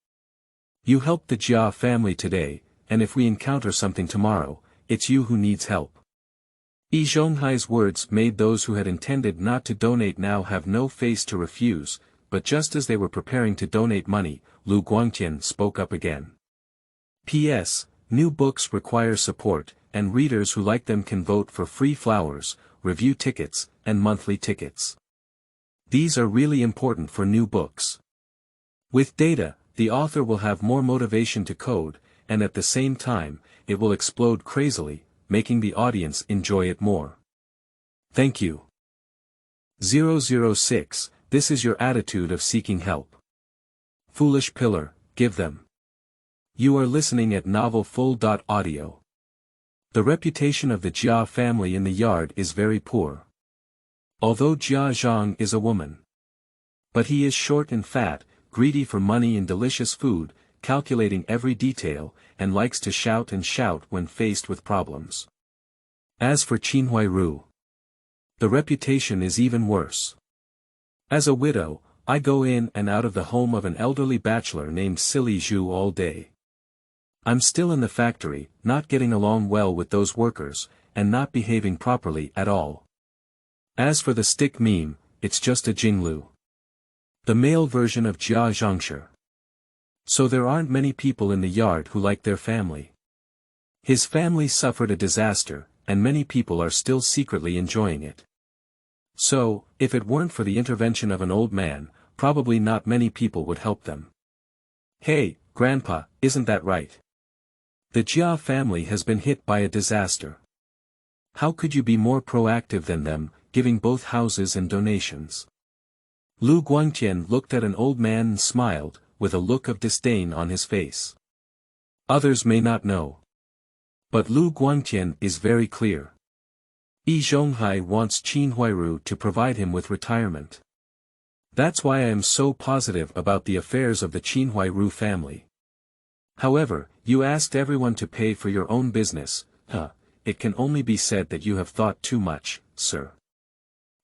You helped the Jia family today, and if we encounter something tomorrow, it's you who needs help. Yi Zhonghai's words made those who had intended not to donate now have no face to refuse, but just as they were preparing to donate money, Liu Guangtian spoke up again. P.S. New books require support, and readers who like them can vote for free flowers, review tickets, and monthly tickets. These are really important for new books. With data, the author will have more motivation to code, and at the same time, it will explode crazily, making the audience enjoy it more. Thank you. 006, this is your attitude of seeking help. Foolish pillar, give them. You are listening at novelfull.audio. The reputation of the Jia family in the yard is very poor. Although Jia Zhang is a woman. But he is short and fat, greedy for money and delicious food, calculating every detail, and likes to shout and shout when faced with problems. As for Qinhuairu, the reputation is even worse. As a widow, I go in and out of the home of an elderly bachelor named Silly Zhu all day. I'm still in the factory, not getting along well with those workers, and not behaving properly at all. As for the stick meme, it's just a Jinglu. The male version of Jia Zhangshi. So there aren't many people in the yard who like their family. His family suffered a disaster, and many people are still secretly enjoying it. So, if it weren't for the intervention of an old man, probably not many people would help them. Hey, Grandpa, isn't that right? The Jia family has been hit by a disaster. How could you be more proactive than them, giving both houses and donations? Liu Guangtian looked at an old man and smiled, with a look of disdain on his face. Others may not know. But Liu Guangtian is very clear. Yi Zhonghai wants Qinhuairu to provide him with retirement. That's why I am so positive about the affairs of the Qinhuairu family. However, you asked everyone to pay for your own business. It can only be said that you have thought too much, sir.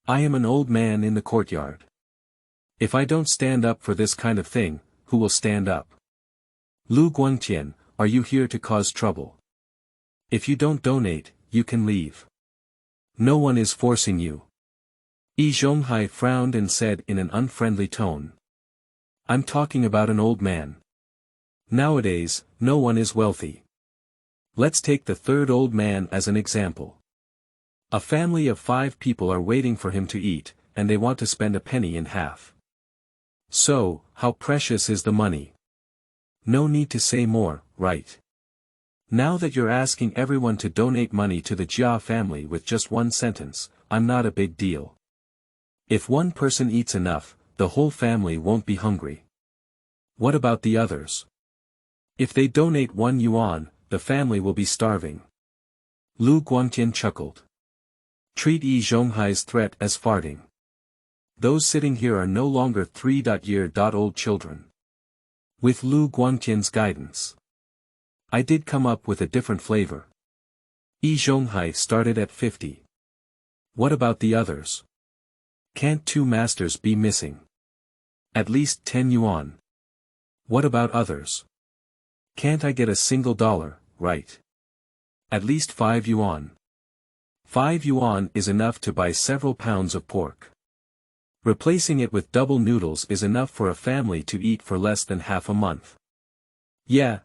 I am an old man in the courtyard. If I don't stand up for this kind of thing, who will stand up? Liu Guangtian, are you here to cause trouble? If you don't donate, you can leave. No one is forcing you. Yi Zhonghai frowned and said in an unfriendly tone. I'm talking about an old man. Nowadays, no one is wealthy. Let's take the third old man as an example. A family of 5 people are waiting for him to eat, and they want to spend a penny in half. So, how precious is the money? No need to say more, right? Now that you're asking everyone to donate money to the Jia family with just one sentence, I'm not a big deal. If one person eats enough, the whole family won't be hungry. What about the others? If they donate 1 yuan, the family will be starving. Liu Guangtian chuckled. Treat Yi Zhonghai's threat as farting. Those sitting here are no longer 3-year-old children. With Liu Guangtian's guidance, I did come up with a different flavor. Yi Zhonghai started at 50. What about the others? Can't 2 masters be missing? At least 10 yuan. What about others? Can't I get a single dollar, right? At least 5 yuan. 5 yuan is enough to buy several pounds of pork. Replacing it with double noodles is enough for a family to eat for less than half a month. Yeah,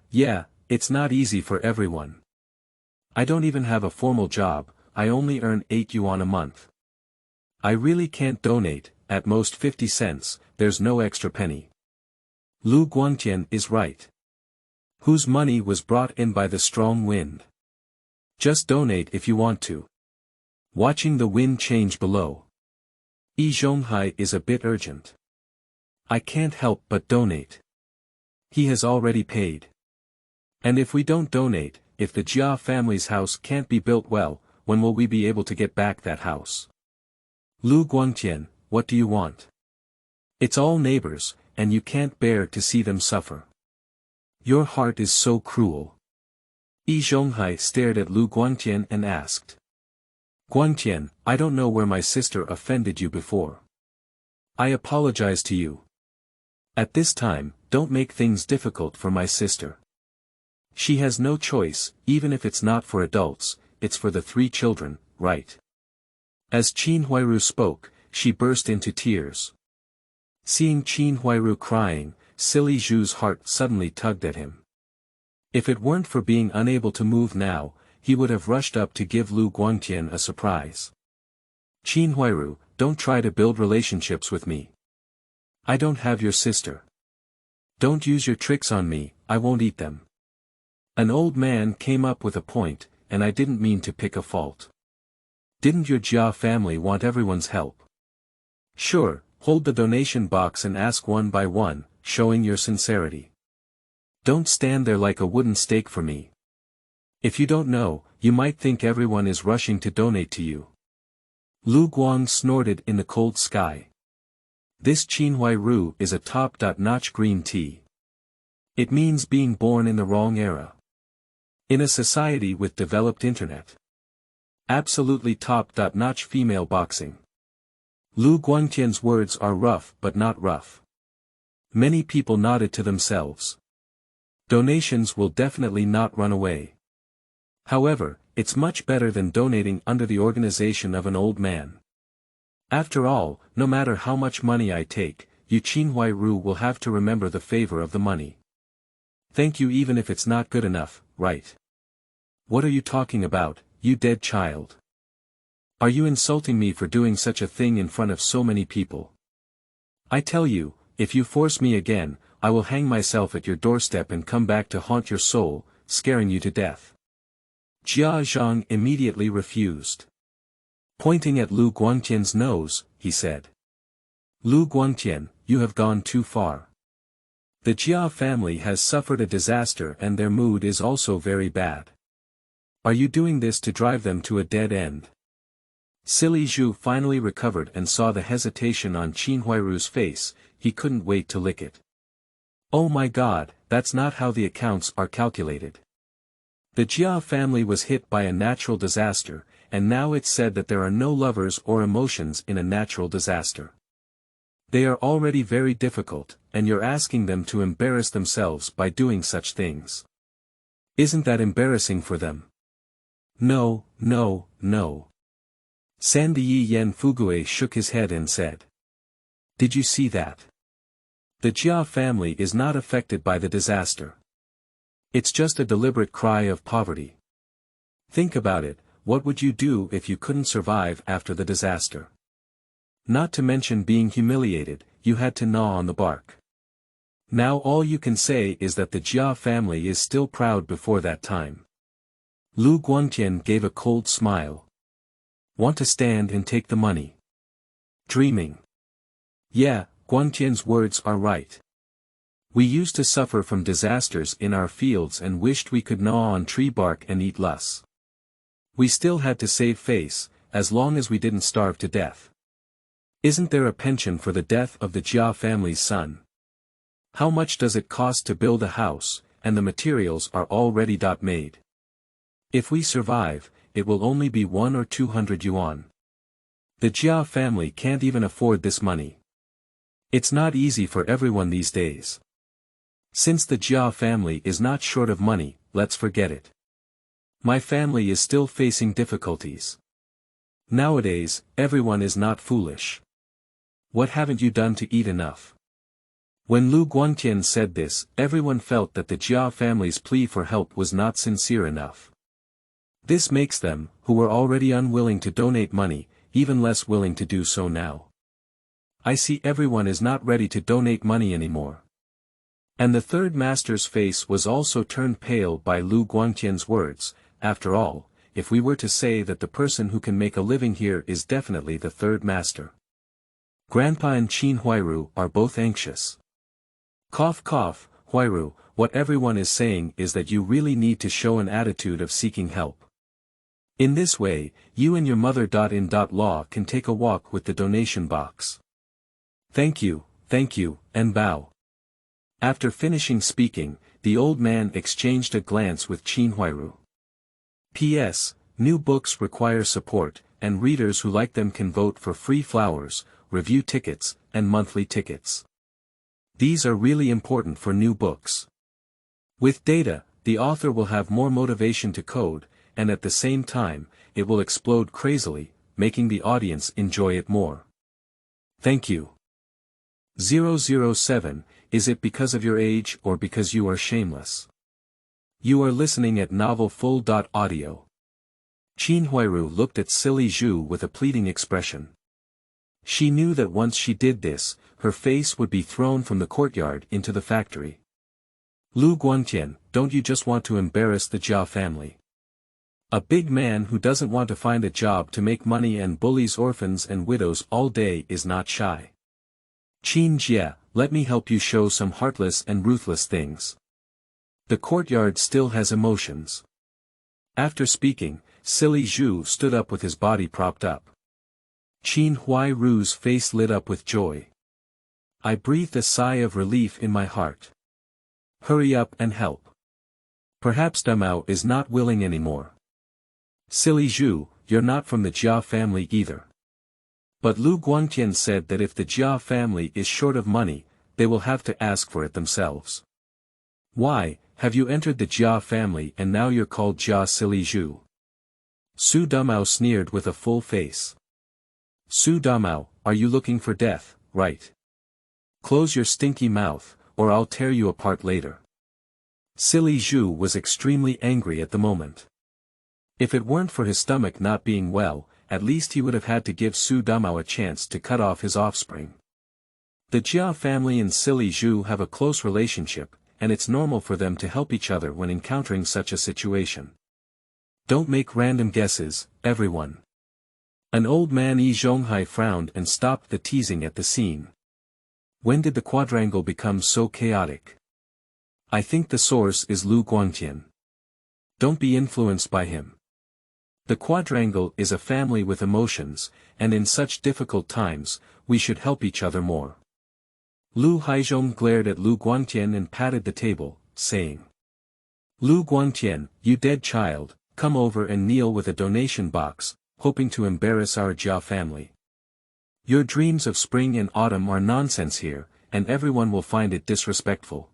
it's not easy for everyone. I don't even have a formal job, I only earn 8 yuan a month. I really can't donate, at most 50 cents, there's no extra penny. Liu Guangtian is right. Whose money was brought in by the strong wind? Just donate if you want to. Watching the wind change below. Yi Zhonghai is a bit urgent. I can't help but donate. He has already paid. And if we don't donate, if the Jia family's house can't be built well, when will we be able to get back that house? Liu Guangtian, what do you want? It's all neighbors, and you can't bear to see them suffer. Your heart is so cruel. Yi Zhonghai stared at Liu Guangtian and asked. Guangtian, I don't know where my sister offended you before. I apologize to you. At this time, don't make things difficult for my sister. She has no choice, even if it's not for adults, it's for the 3 children, right? As Qin Huairu spoke, she burst into tears. Seeing Qin Huairu crying, Silly Zhu's heart suddenly tugged at him. If it weren't for being unable to move now, he would have rushed up to give Liu Guangtian a surprise. Qin Huairu, don't try to build relationships with me. I don't have your sister. Don't use your tricks on me, I won't eat them. An old man came up with a point, and I didn't mean to pick a fault. Didn't your Jia family want everyone's help? Sure, hold the donation box and ask one by one, showing your sincerity. Don't stand there like a wooden stake for me. If you don't know, you might think everyone is rushing to donate to you. Liu Guang snorted in the cold sky. This Qin Huairu is a top-notch green tea. It means being born in the wrong era. In a society with developed internet. Absolutely top-notch female boxing. Liu Guangtian's words are rough but not rough. Many people nodded to themselves. Donations will definitely not run away. However, it's much better than donating under the organization of an old man. After all, no matter how much money I take, you Qin Huairu will have to remember the favor of the money. Thank you even if it's not good enough, right? What are you talking about, you dead child? Are you insulting me for doing such a thing in front of so many people? I tell you, if you force me again, I will hang myself at your doorstep and come back to haunt your soul, scaring you to death. Jia Zhang immediately refused. Pointing at Liu Guangtian's nose, he said. Liu Guangtian, you have gone too far. The Jia family has suffered a disaster and their mood is also very bad. Are you doing this to drive them to a dead end? Silly Zhu finally recovered and saw the hesitation on Qin Huairu's face, he couldn't wait to lick it. Oh my god, that's not how the accounts are calculated. The Jia family was hit by a natural disaster, and now it's said that there are no lovers or emotions in a natural disaster. They are already very difficult, and you're asking them to embarrass themselves by doing such things. Isn't that embarrassing for them? No. Sandiyi Yan Fugui shook his head and said. Did you see that? The Jia family is not affected by the disaster. It's just a deliberate cry of poverty. Think about it, what would you do if you couldn't survive after the disaster? Not to mention being humiliated, you had to gnaw on the bark. Now all you can say is that the Jia family is still proud before that time. Liu Guangtian gave a cold smile. Want to stand and take the money? Dreaming. Yeah, Guangtian's words are right. We used to suffer from disasters in our fields and wished we could gnaw on tree bark and eat less. We still had to save face, as long as we didn't starve to death. Isn't there a pension for the death of the Jia family's son? How much does it cost to build a house, and the materials are already made? If we survive, it will only be 100 or 200 yuan. The Jia family can't even afford this money. It's not easy for everyone these days. Since the Jia family is not short of money, let's forget it. My family is still facing difficulties. Nowadays, everyone is not foolish. What haven't you done to eat enough? When Liu Guangtian said this, everyone felt that the Jia family's plea for help was not sincere enough. This makes them, who were already unwilling to donate money, even less willing to do so now. I see everyone is not ready to donate money anymore. And the third master's face was also turned pale by Liu Guangtian's words. After all, if we were to say that the person who can make a living here is definitely the third master. Grandpa and Qin Huairu are both anxious. Cough cough, Huairu, what everyone is saying is that you really need to show an attitude of seeking help. In this way, you and your mother.in.law can take a walk with the donation box. Thank you, and bow. After finishing speaking, the old man exchanged a glance with Qin Huairu. P.S. New books require support, and readers who like them can vote for free flowers, review tickets, and monthly tickets. These are really important for new books. With data, the author will have more motivation to code, and at the same time, it will explode crazily, making the audience enjoy it more. Thank you. 007, is it because of your age or because you are shameless? You are listening at novelfull.audio. Qin Huairu looked at Silly Zhu with a pleading expression. She knew that once she did this, her face would be thrown from the courtyard into the factory. Liu Guangtian, don't you just want to embarrass the Jia family? A big man who doesn't want to find a job to make money and bullies orphans and widows all day is not shy. Qin Jia, let me help you show some heartless and ruthless things. The courtyard still has emotions. After speaking, Silly Zhu stood up with his body propped up. Qin Huairu's face lit up with joy. I breathed a sigh of relief in my heart. Hurry up and help. Perhaps Damao is not willing anymore. Silly Zhu, you're not from the Jia family either. But Liu Guangtian said that if the Jia family is short of money, they will have to ask for it themselves. Why, have you entered the Jia family and now you're called Jia Silly Zhu? Su Damao sneered with a full face. Su Damao, are you looking for death, right? Close your stinky mouth, or I'll tear you apart later. Silly Zhu was extremely angry at the moment. If it weren't for his stomach not being well, at least he would have had to give Su Damao a chance to cut off his offspring. The Jia family and Silly Zhu have a close relationship, and it's normal for them to help each other when encountering such a situation. Don't make random guesses, everyone. An old man Yi Zhonghai frowned and stopped the teasing at the scene. When did the quadrangle become so chaotic? I think the source is Liu Guangtian. Don't be influenced by him. The quadrangle is a family with emotions, and in such difficult times, we should help each other more. Liu Haizhong glared at Liu Guangtian and patted the table, saying. Liu Guangtian, you dead child, come over and kneel with a donation box, hoping to embarrass our Jia family. Your dreams of spring and autumn are nonsense here, and everyone will find it disrespectful.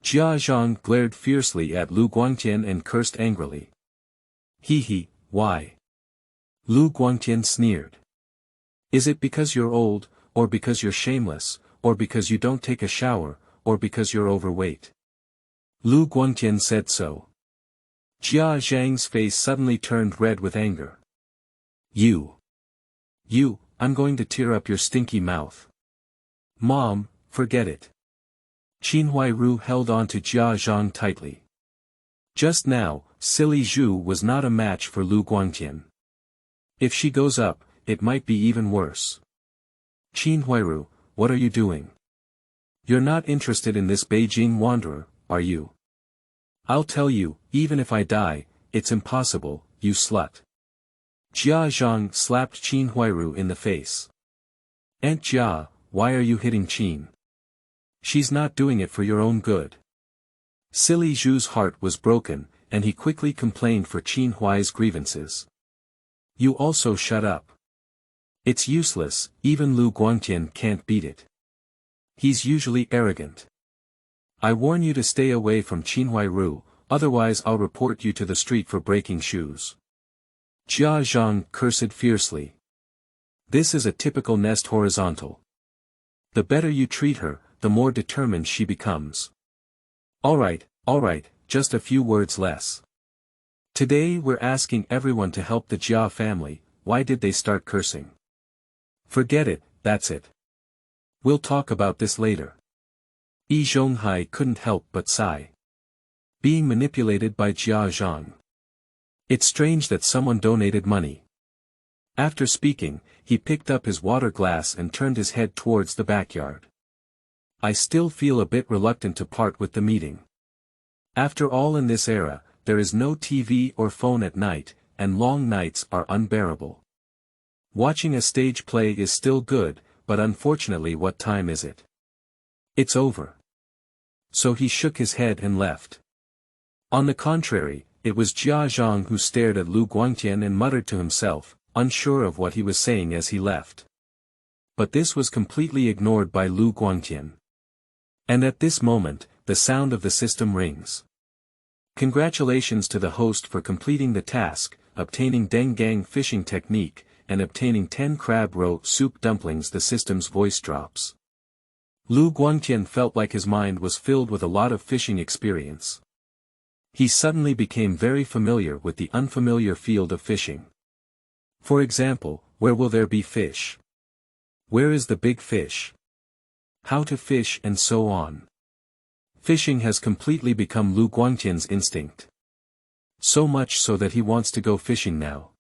Jia Zhang glared fiercely at Liu Guangtian and cursed angrily. Hehe, why? Liu Guangtian sneered. Is it because you're old, or because you're shameless, or because you don't take a shower, or because you're overweight? Liu Guangtian said so. Jia Zhang's face suddenly turned red with anger. You, I'm going to tear up your stinky mouth. Mom, forget it. Qin Huairu held on to Jia Zhang tightly. Just now, Silly Zhu was not a match for Liu Guangtian. If she goes up, it might be even worse. Qin Huairu, what are you doing? You're not interested in this Beijing wanderer, are you? I'll tell you, even if I die, it's impossible, you slut. Jia Zhang slapped Qin Huairu in the face. Aunt Jia, why are you hitting Qin? She's not doing it for your own good. Silly Zhu's heart was broken, and he quickly complained for Qin Huai's grievances. You also shut up. It's useless, even Liu Guangtian can't beat it. He's usually arrogant. I warn you to stay away from Qin Huairu, otherwise I'll report you to the street for breaking shoes. Jia Zhang cursed fiercely. This is a typical nest horizontal. The better you treat her, the more determined she becomes. Alright, just a few words less. Today we're asking everyone to help the Jia family. Why did they start cursing? Forget it, that's it. We'll talk about this later. Yi Zhonghai couldn't help but sigh. Being manipulated by Jia Zhang. It's strange that someone donated money. After speaking, he picked up his water glass and turned his head towards the backyard. I still feel a bit reluctant to part with the meeting. After all, in this era, there is no TV or phone at night, and long nights are unbearable. Watching a stage play is still good, but unfortunately, what time is it? It's over. So he shook his head and left. On the contrary, it was Jia Zhang who stared at Liu Guangtian and muttered to himself, unsure of what he was saying as he left. But this was completely ignored by Liu Guangtian. And at this moment, the sound of the system rings. Congratulations to the host for completing the task, obtaining Dengang fishing technique, and obtaining 10 crab roe soup dumplings. The system's voice drops. Liu Guangtian felt like his mind was filled with a lot of fishing experience. He suddenly became very familiar with the unfamiliar field of fishing. For example, where will there be fish? Where is the big fish? How to fish, and so on. Fishing has completely become Liu Guangtian's instinct. So much so that he wants to go fishing now.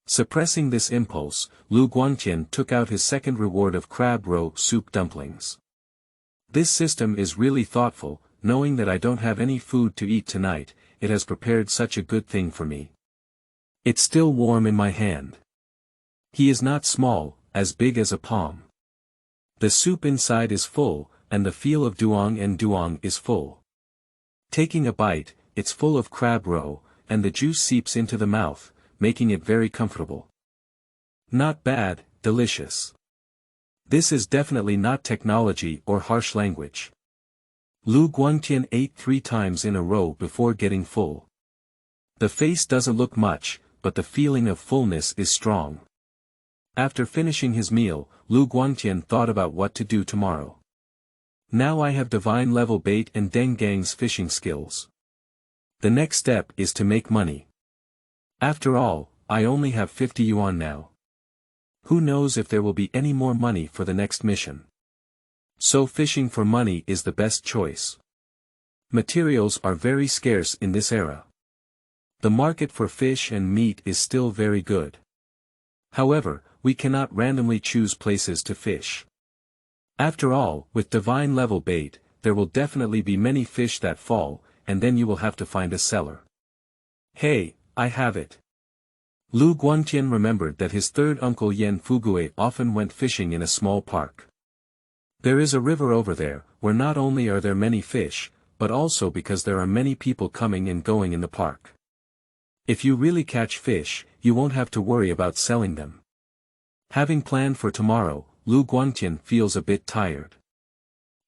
Suppressing this impulse, Liu Guangtian took out his second reward of crab roe soup dumplings. This system is really thoughtful. Knowing that I don't have any food to eat tonight, it has prepared such a good thing for me. It's still warm in my hand. He is not small, as big as a palm. The soup inside is full, and the feel of duong and duong is full. Taking a bite, it's full of crab roe, and the juice seeps into the mouth, making it very comfortable. Not bad, delicious. This is definitely not technology or harsh language. Liu Guangtian ate 3 times in a row before getting full. The face doesn't look much, but the feeling of fullness is strong. After finishing his meal, Liu Guangtian thought about what to do tomorrow. Now I have divine level bait and Dengang's fishing skills. The next step is to make money. After all, I only have 50 yuan now. Who knows if there will be any more money for the next mission. So fishing for money is the best choice. Materials are very scarce in this era. The market for fish and meat is still very good. However, we cannot randomly choose places to fish. After all, with divine level bait, there will definitely be many fish that fall, and then you will have to find a seller. Hey, I have it. Liu Guangtian remembered that his third uncle Yan Fugui often went fishing in a small park. There is a river over there, where not only are there many fish, but also because there are many people coming and going in the park. If you really catch fish, you won't have to worry about selling them. Having planned for tomorrow, Liu Guangtian feels a bit tired.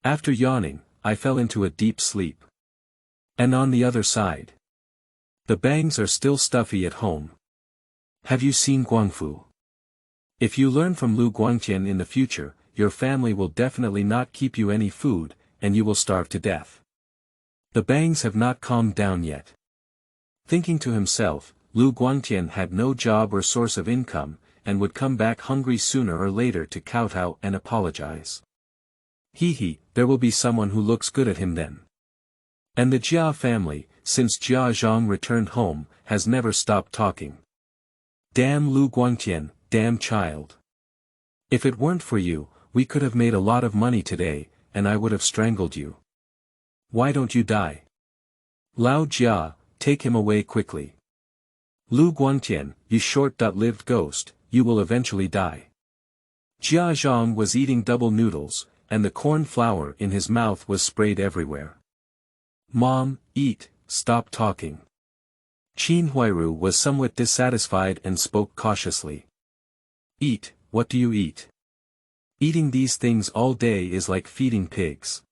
After yawning, I fell into a deep sleep. And on the other side, the bangs are still stuffy at home. Have you seen Guangfu? If you learn from Liu Guangtian in the future, your family will definitely not keep you any food, and you will starve to death. The bangs have not calmed down yet. Thinking to himself, Liu Guangtian had no job or source of income, and would come back hungry sooner or later to kowtow and apologize. Hehe, there will be someone who looks good at him then. And the Jia family, since Jia Zhang returned home, has never stopped talking. Damn Liu Guangtian, damn child. If it weren't for you, we could have made a lot of money today, and I would have strangled you. Why don't you die? Lao Jia, take him away quickly. Liu Guangtian, you short-lived ghost, you will eventually die. Jia Zhang was eating double noodles, and the corn flour in his mouth was sprayed everywhere. Mom, eat, stop talking. Qin Huairu was somewhat dissatisfied and spoke cautiously. Eat, what do you eat? Eating these things all day is like feeding pigs.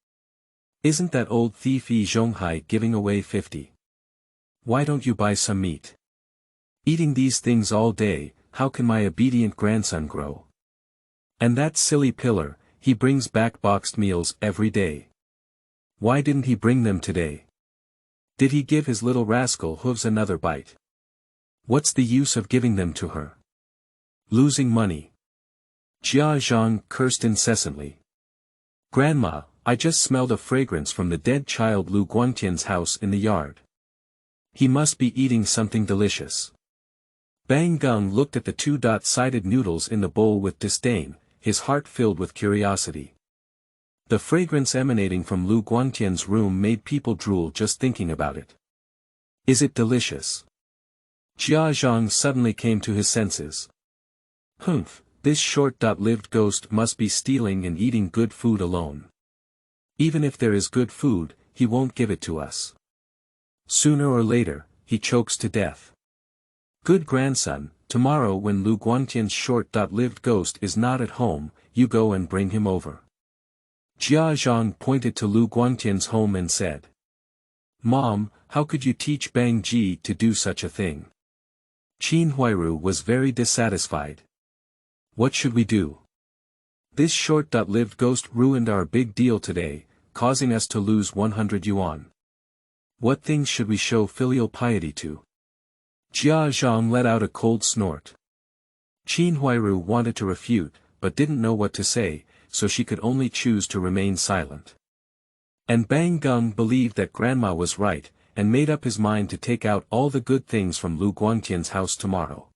Isn't that old thief Yi Zhonghai giving away 50? Why don't you buy some meat? Eating these things all day, how can my obedient grandson grow? And that silly pillar, he brings back boxed meals every day. Why didn't he bring them today? Did he give his little rascal hooves another bite? What's the use of giving them to her? Losing money. Jia Zhang cursed incessantly. Grandma, I just smelled a fragrance from the dead child Liu Guangtian's house in the yard. He must be eating something delicious. Bang Gung looked at the two-sided noodles in the bowl with disdain, his heart filled with curiosity. The fragrance emanating from Liu Guangtian's room made people drool just thinking about it. Is it delicious? Jia Zhang suddenly came to his senses. Humph, this short-lived ghost must be stealing and eating good food alone. Even if there is good food, he won't give it to us. Sooner or later, he chokes to death. Good grandson, tomorrow when Liu Guangtian's short-lived ghost is not at home, you go and bring him over. Jia Zhang pointed to Liu Guangtian's home and said. Mom, how could you teach Bang Ji to do such a thing? Qin Huairu was very dissatisfied. What should we do? This short-lived ghost ruined our big deal today, causing us to lose 100 yuan. What things should we show filial piety to? Jia Zhang let out a cold snort. Qin Huairu wanted to refute, but didn't know what to say, so she could only choose to remain silent. And Bang Gung believed that Grandma was right, and made up his mind to take out all the good things from Liu Guangtian's house tomorrow.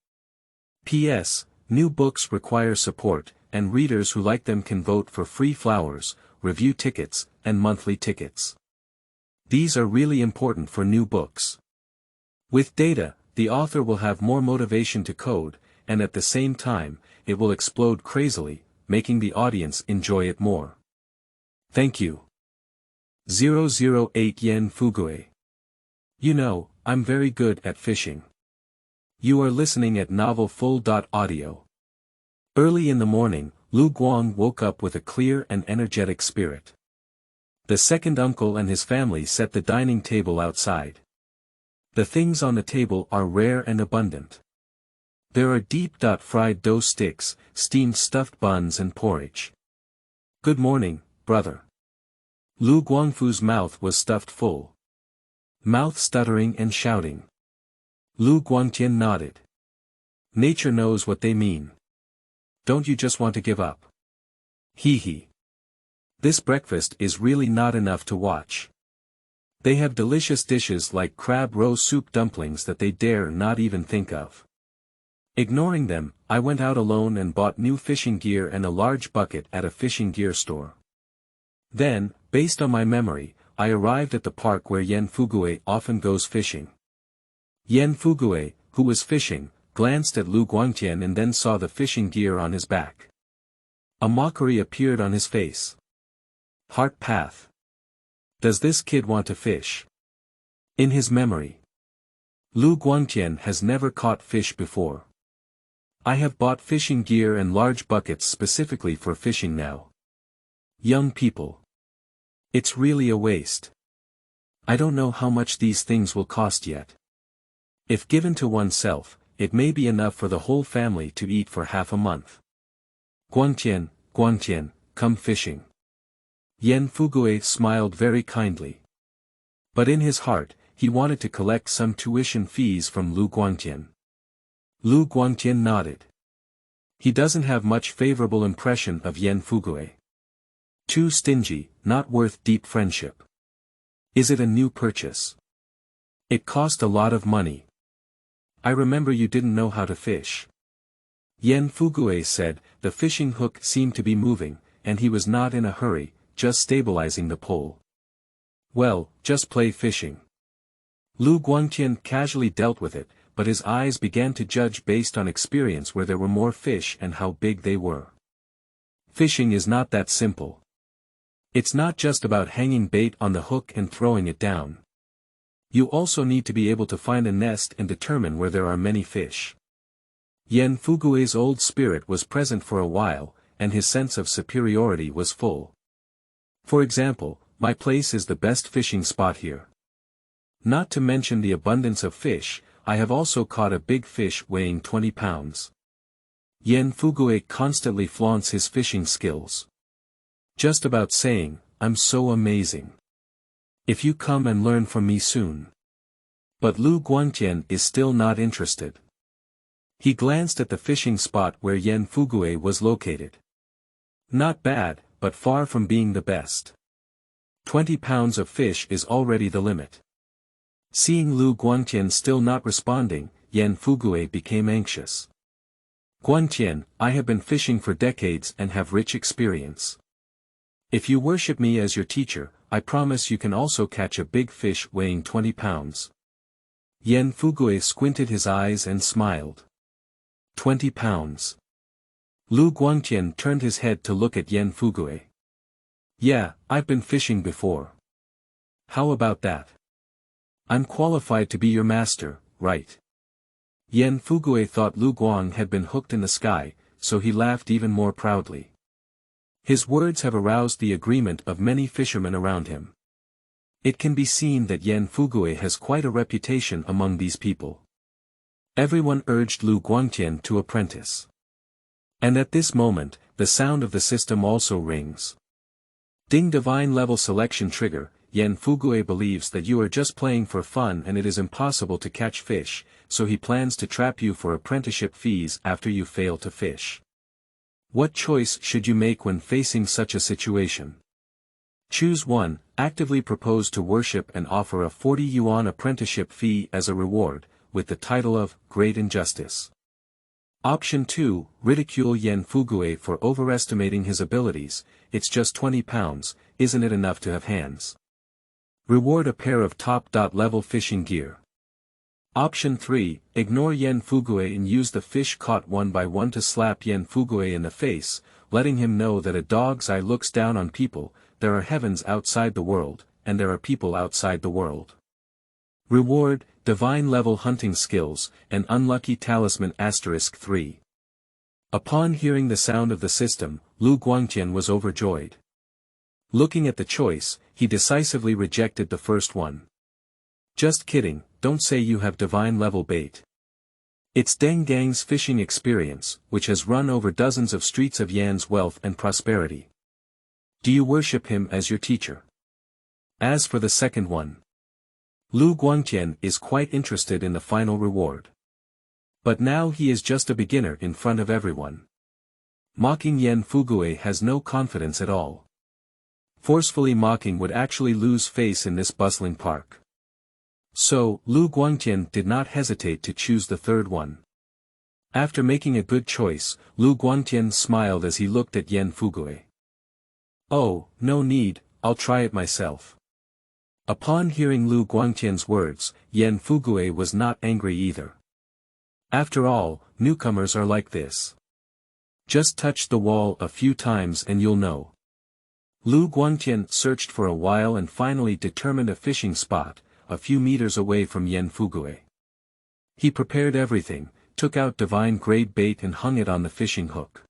P.S. New books require support, and readers who like them can vote for free flowers, review tickets, and monthly tickets. These are really important for new books. With data, the author will have more motivation to code, and at the same time, it will explode crazily, making the audience enjoy it more. Thank you. 008 Yan Fugui. You know, I'm very good at fishing. You are listening at DamaoThe. Early in the morning, Liu Guang woke up with a clear and energetic spirit. The second uncle and his family set the dining table outside. The things on the table are rare and abundant. There are deep-fried dough sticks, steamed stuffed buns and porridge. Good morning, brother. Liu Guangfu's mouth was stuffed full. Mouth stuttering and shouting. Liu Guangtian nodded. Nature knows what they mean. Don't you just want to give up? Hehe. This breakfast is really not enough to watch. They have delicious dishes like crab roe soup dumplings that they dare not even think of. Ignoring them, I went out alone and bought new fishing gear and a large bucket at a fishing gear store. Then, based on my memory, I arrived at the park where Yan Bugui often goes fishing. Yan Bugui, who was fishing, glanced at Liu Guangtian and then saw the fishing gear on his back. A mockery appeared on his face. Heart path. Does this kid want to fish? In his memory, Liu Guangtian has never caught fish before. I have bought fishing gear and large buckets specifically for fishing now. Young people. It's really a waste. I don't know how much these things will cost yet. If given to oneself, it may be enough for the whole family to eat for half a month. Guangtian, Guangtian, come fishing. Yan Bugui smiled very kindly. But in his heart, he wanted to collect some tuition fees from Liu Guangtian. Liu Guangtian nodded. He doesn't have much favorable impression of Yan Bugui. Too stingy, not worth deep friendship. Is it a new purchase? It cost a lot of money. I remember you didn't know how to fish. Yan Bugui said, the fishing hook seemed to be moving, and he was not in a hurry, just stabilizing the pole. Well, just play fishing. Liu Guangtian casually dealt with it, but his eyes began to judge based on experience where there were more fish and how big they were. Fishing is not that simple. It's not just about hanging bait on the hook and throwing it down. You also need to be able to find a nest and determine where there are many fish. Yan Bugui's old spirit was present for a while, and his sense of superiority was full. For example, my place is the best fishing spot here. Not to mention the abundance of fish, I have also caught a big fish weighing 20 pounds. Yan Bugui constantly flaunts his fishing skills. Just about saying, I'm so amazing. If you come and learn from me soon. But Liu Guangtian is still not interested. He glanced at the fishing spot where Yan Fugui was located. Not bad, but far from being the best. 20 pounds of fish is already the limit. Seeing Liu Guangtian still not responding, Yan Fugui became anxious. Guangtian, I have been fishing for decades and have rich experience. If you worship me as your teacher, I promise you can also catch a big fish weighing 20 pounds. Yan Fugui squinted his eyes and smiled. 20 pounds. Liu Guangtian turned his head to look at Yan Fugui. Yeah, I've been fishing before. How about that? I'm qualified to be your master, right? Yan Fugui thought Liu Guang had been hooked in the sky, so he laughed even more proudly. His words have aroused the agreement of many fishermen around him. It can be seen that Yan Fugui has quite a reputation among these people. Everyone urged Liu Guangtian to apprentice. And at this moment, the sound of the system also rings. Ding divine level selection trigger. Yan Fugui believes that you are just playing for fun and it is impossible to catch fish, so he plans to trap you for apprenticeship fees after you fail to fish. What choice should you make when facing such a situation? Choose 1, actively propose to worship and offer a 40 yuan apprenticeship fee as a reward, with the title of Great Injustice. Option 2, ridicule Yan Fugui for overestimating his abilities. It's just 20 pounds, isn't it enough to have hands? Reward a pair of top-level fishing gear. Option 3, ignore Yan Fugui and use the fish caught one by one to slap Yan Fugui in the face, letting him know that a dog's eye looks down on people. There are heavens outside the world, and there are people outside the world. Reward, divine level hunting skills, and unlucky talisman *3. Upon hearing the sound of the system, Liu Guangtian was overjoyed. Looking at the choice, he decisively rejected the first one. Just kidding, don't say you have divine level bait. It's Deng Gang's fishing experience, which has run over dozens of streets of Yan's wealth and prosperity. Do you worship him as your teacher? As for the second one, Liu Guangtian is quite interested in the final reward. But now he is just a beginner in front of everyone. Mocking Yan Fugui has no confidence at all. Forcefully mocking would actually lose face in this bustling park. So, Liu Guangtian did not hesitate to choose the third one. After making a good choice, Liu Guangtian smiled as he looked at Yan Fugui. Oh, no need, I'll try it myself. Upon hearing Liu Guangtian's words, Yan Fugui was not angry either. After all, newcomers are like this. Just touch the wall a few times and you'll know. Liu Guangtian searched for a while and finally determined a fishing spot, a few meters away from Yan Fugui. He prepared everything, took out divine grade bait and hung it on the fishing hook.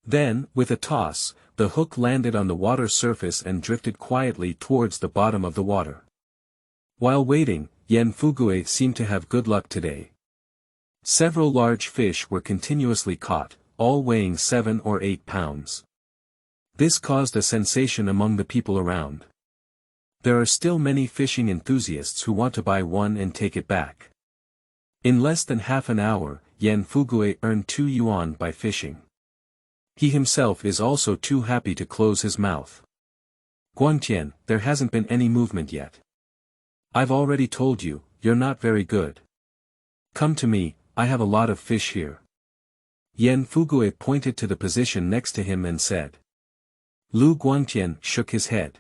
Then, with a toss, the hook landed on the water surface and drifted quietly towards the bottom of the water. While waiting, Yan Fugui seemed to have good luck today. Several large fish were continuously caught, all weighing 7 or 8 pounds. This caused a sensation among the people around. There are still many fishing enthusiasts who want to buy one and take it back. In less than half an hour, Yan Fugui earned 2 yuan by fishing. He himself is also too happy to close his mouth. Guangtian, there hasn't been any movement yet. I've already told you, you're not very good. Come to me, I have a lot of fish here. Yan Fugui pointed to the position next to him and said. Liu Guangtian shook his head.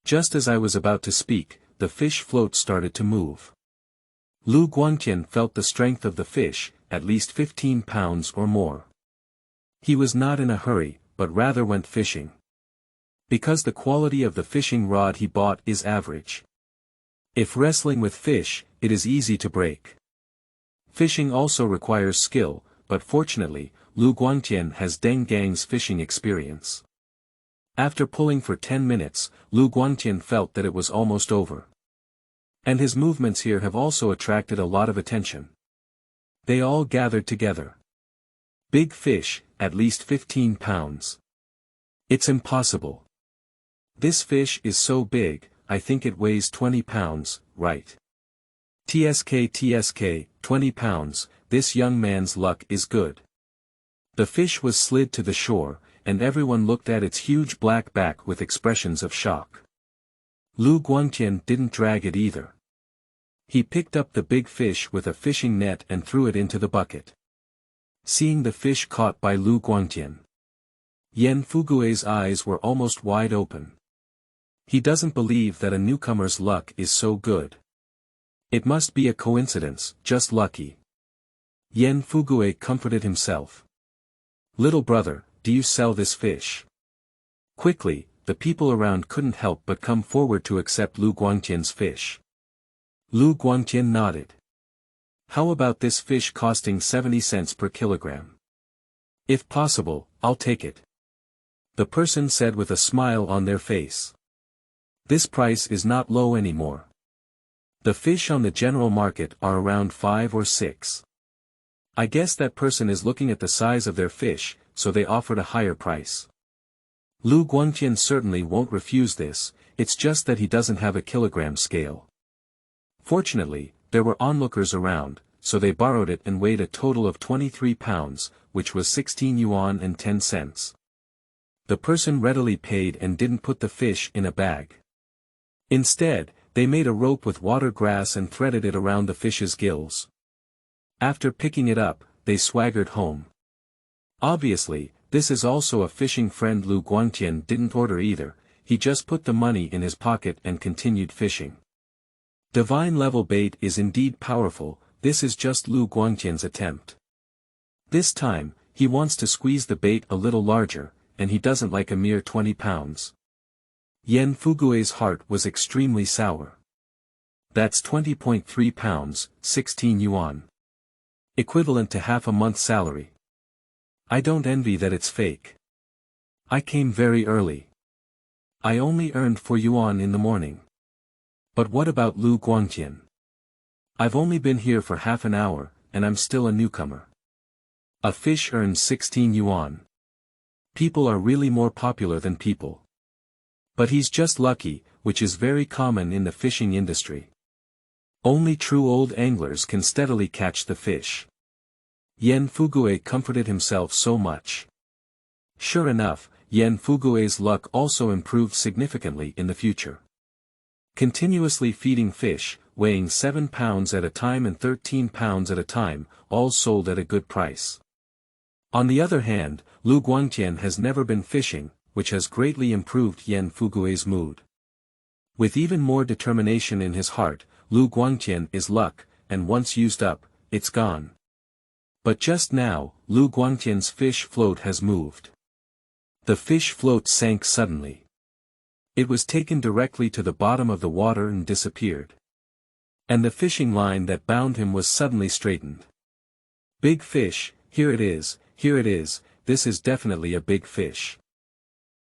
Just as I was about to speak, the fish float started to move. Liu Guangtian felt the strength of the fish, at least 15 pounds or more. He was not in a hurry, but rather went fishing. Because the quality of the fishing rod he bought is average. If wrestling with fish, it is easy to break. Fishing also requires skill, but fortunately, Liu Guangtian has Deng Gang's fishing experience. After pulling for 10 minutes, Liu Guangtian felt that it was almost over. And his movements here have also attracted a lot of attention. They all gathered together. Big fish, at least 15 pounds. It's impossible. This fish is so big, I think it weighs 20 pounds, right? TSK, 20 pounds, this young man's luck is good. The fish was slid to the shore, and everyone looked at its huge black back with expressions of shock. Liu Guangtian didn't drag it either. He picked up the big fish with a fishing net and threw it into the bucket. Seeing the fish caught by Liu Guangtian, Yan Bugui's eyes were almost wide open. He doesn't believe that a newcomer's luck is so good. It must be a coincidence, just lucky. Yan Bugui comforted himself. Little brother, do you sell this fish? Quickly, the people around couldn't help but come forward to accept Liu Guangtian's fish. Liu Guangtian nodded. How about this fish costing 70 cents per kilogram? If possible, I'll take it. The person said with a smile on their face. This price is not low anymore. The fish on the general market are around 5 or 6. I guess that person is looking at the size of their fish, so they offered a higher price. Liu Guangtian certainly won't refuse this, it's just that he doesn't have a kilogram scale. Fortunately, there were onlookers around, so they borrowed it and weighed a total of 23 pounds, which was 16 yuan and 10 cents. The person readily paid and didn't put the fish in a bag. Instead, they made a rope with water grass and threaded it around the fish's gills. After picking it up, they swaggered home. Obviously, this is also a fishing friend. Liu Guangtian didn't order either, he just put the money in his pocket and continued fishing. Divine level bait is indeed powerful, this is just Liu Guangtian's attempt. This time, he wants to squeeze the bait a little larger, and he doesn't like a mere 20 pounds. Yan Bugui's heart was extremely sour. That's 20.3 pounds, 16 yuan. Equivalent to half a month's salary. I don't envy that it's fake. I came very early. I only earned 4 yuan in the morning. But what about Liu Guangtian? I've only been here for half an hour, and I'm still a newcomer. A fish earns 16 yuan. People are really more popular than people. But he's just lucky, which is very common in the fishing industry. Only true old anglers can steadily catch the fish. Yan Bugui comforted himself so much. Sure enough, Yan Bugui's luck also improved significantly in the future. Continuously feeding fish, weighing 7 pounds at a time and 13 pounds at a time, all sold at a good price. On the other hand, Liu Guangtian has never been fishing, which has greatly improved Yan Bugui's mood. With even more determination in his heart, Liu Guangtian is luck, and once used up, it's gone. But just now, Liu Guangtian's fish float has moved. The fish float sank suddenly. It was taken directly to the bottom of the water and disappeared. And the fishing line that bound him was suddenly straightened. Big fish, here it is, this is definitely a big fish.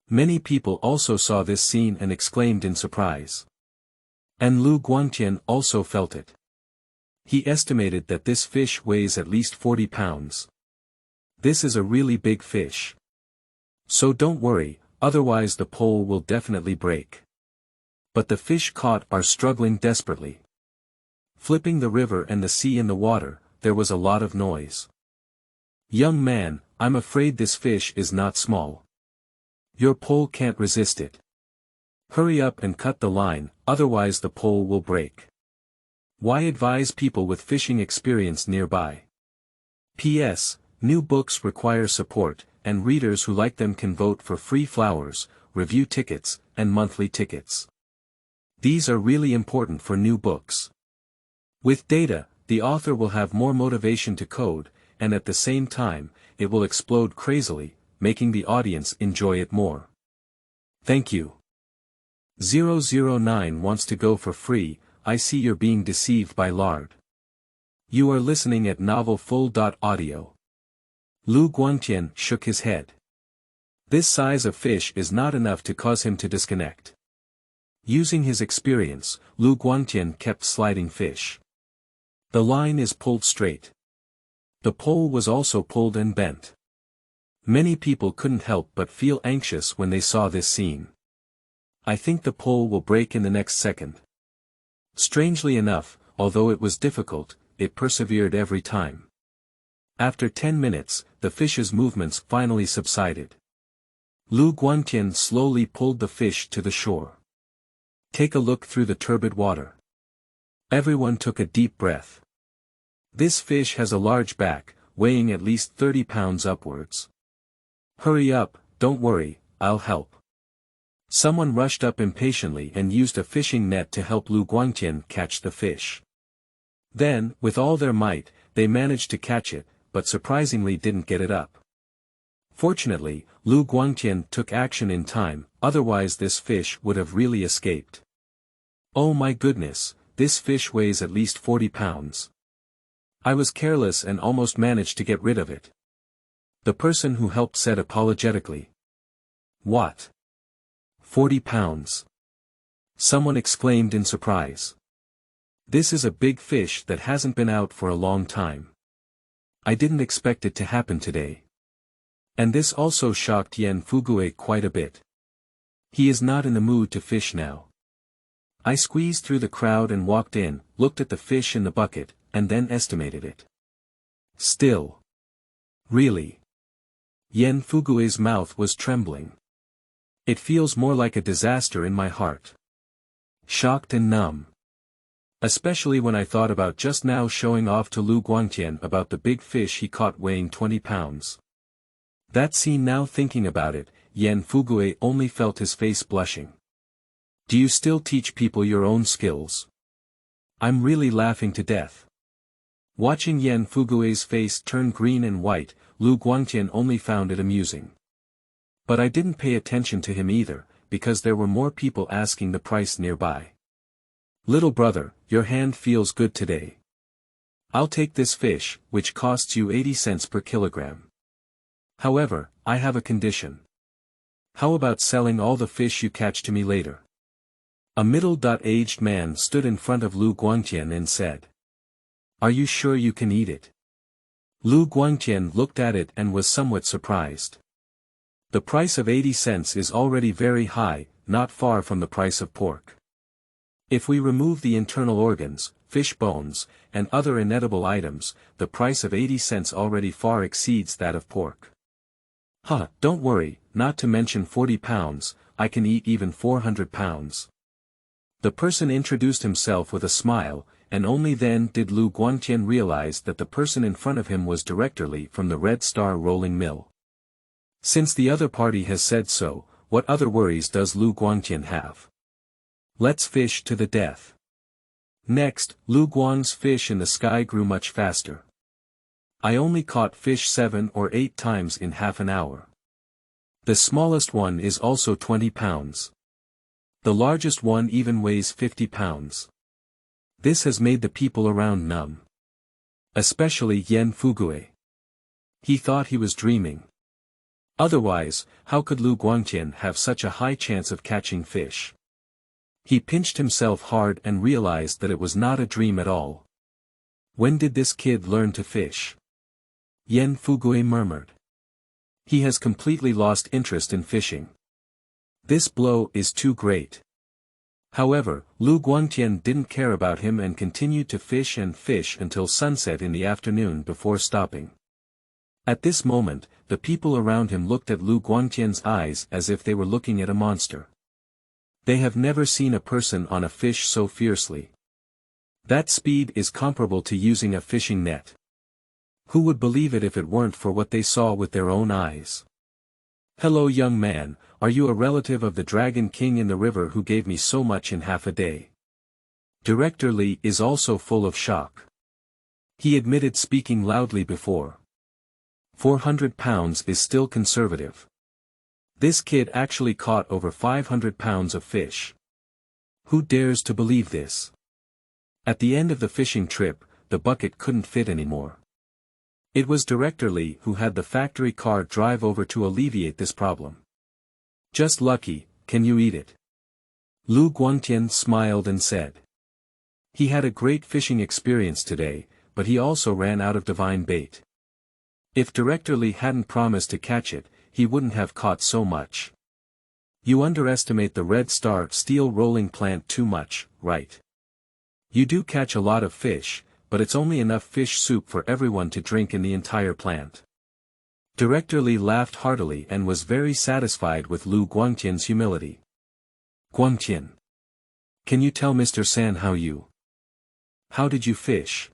Many people also saw this scene and exclaimed in surprise. And Liu Guangtian also felt it. He estimated that this fish weighs at least 40 pounds. This is a really big fish. So don't worry, otherwise the pole will definitely break. But the fish caught are struggling desperately. Flipping the river and the sea in the water, there was a lot of noise. Young man, I'm afraid this fish is not small. Your pole can't resist it. Hurry up and cut the line, otherwise the pole will break. Why advise people with fishing experience nearby? P.S. New books require support, and readers who like them can vote for free flowers, review tickets, and monthly tickets. These are really important for new books. With data, the author will have more motivation to code, and at the same time, it will explode crazily, making the audience enjoy it more. Thank you. 009 wants to go for free. I see you're being deceived by Lard. You are listening at novelfull.audio. Liu Guangtian shook his head. This size of fish is not enough to cause him to disconnect. Using his experience, Liu Guangtian kept sliding fish. The line is pulled straight. The pole was also pulled and bent. Many people couldn't help but feel anxious when they saw this scene. I think the pole will break in the next second. Strangely enough, although it was difficult, it persevered every time. After 10 minutes, the fish's movements finally subsided. Liu Guangtian slowly pulled the fish to the shore. Take a look through the turbid water. Everyone took a deep breath. This fish has a large back, weighing at least 30 pounds upwards. Hurry up, don't worry, I'll help. Someone rushed up impatiently and used a fishing net to help Liu Guangtian catch the fish. Then, with all their might, they managed to catch it, but surprisingly didn't get it up. Fortunately, Liu Guangtian took action in time, otherwise this fish would have really escaped. Oh my goodness, this fish weighs at least 40 pounds. I was careless and almost managed to get rid of it. The person who helped said apologetically. What? 40 pounds? Someone exclaimed in surprise. This is a big fish that hasn't been out for a long time. I didn't expect it to happen today. And this also shocked Yan Bugui quite a bit. He is not in the mood to fish now. I squeezed through the crowd and walked in, looked at the fish in the bucket, and then estimated it. Still. Really? Yan Bugui's mouth was trembling. It feels more like a disaster in my heart. Shocked and numb. Especially when I thought about just now showing off to Liu Guangtian about the big fish he caught weighing 20 pounds. That scene, now thinking about it, Yan Bugui only felt his face blushing. Do you still teach people your own skills? I'm really laughing to death. Watching Yan Bugui's face turn green and white, Liu Guangtian only found it amusing. But I didn't pay attention to him either, because there were more people asking the price nearby. Little brother, your hand feels good today. I'll take this fish, which costs you 80 cents per kilogram. However, I have a condition. How about selling all the fish you catch to me later? A middle-aged man stood in front of Liu Guangtian and said. Are you sure you can eat it? Liu Guangtian looked at it and was somewhat surprised. The price of 80 cents is already very high, not far from the price of pork. If we remove the internal organs, fish bones, and other inedible items, the price of 80 cents already far exceeds that of pork. Don't worry, not to mention 40 pounds, I can eat even 400 pounds. The person introduced himself with a smile, and only then did Liu Guangtian realize that the person in front of him was directly from the Red Star Rolling Mill. Since the other party has said so, what other worries does Liu Guangtian have? Let's fish to the death. Next, Liu Guang's fish in the sky grew much faster. I only caught fish 7 or 8 times in half an hour. The smallest one is also 20 pounds. The largest one even weighs 50 pounds. This has made the people around numb. Especially Yan Bugui. He thought he was dreaming. Otherwise, how could Liu Guangtian have such a high chance of catching fish? He pinched himself hard and realized that it was not a dream at all. When did this kid learn to fish? Yan Bugui murmured. He has completely lost interest in fishing. This blow is too great. However, Liu Guangtian didn't care about him and continued to fish and fish until sunset in the afternoon before stopping. At this moment, the people around him looked at Liu Guangtian's eyes as if they were looking at a monster. They have never seen a person on a fish so fiercely. That speed is comparable to using a fishing net. Who would believe it if it weren't for what they saw with their own eyes? Hello young man, are you a relative of the Dragon King in the river who gave me so much in half a day? Director Li is also full of shock. He admitted speaking loudly before. 400 pounds is still conservative. This kid actually caught over 500 pounds of fish. Who dares to believe this? At the end of the fishing trip, the bucket couldn't fit anymore. It was Director Li who had the factory car drive over to alleviate this problem. Just lucky, can you eat it? Liu Guangtian smiled and said. He had a great fishing experience today, but he also ran out of divine bait. If Director Li hadn't promised to catch it, he wouldn't have caught so much. You underestimate the red star steel rolling plant too much, right? You do catch a lot of fish, but it's only enough fish soup for everyone to drink in the entire plant. Director Li laughed heartily and was very satisfied with Liu Guangtian's humility. Guangtian. Can you tell Mr. San how did you fish?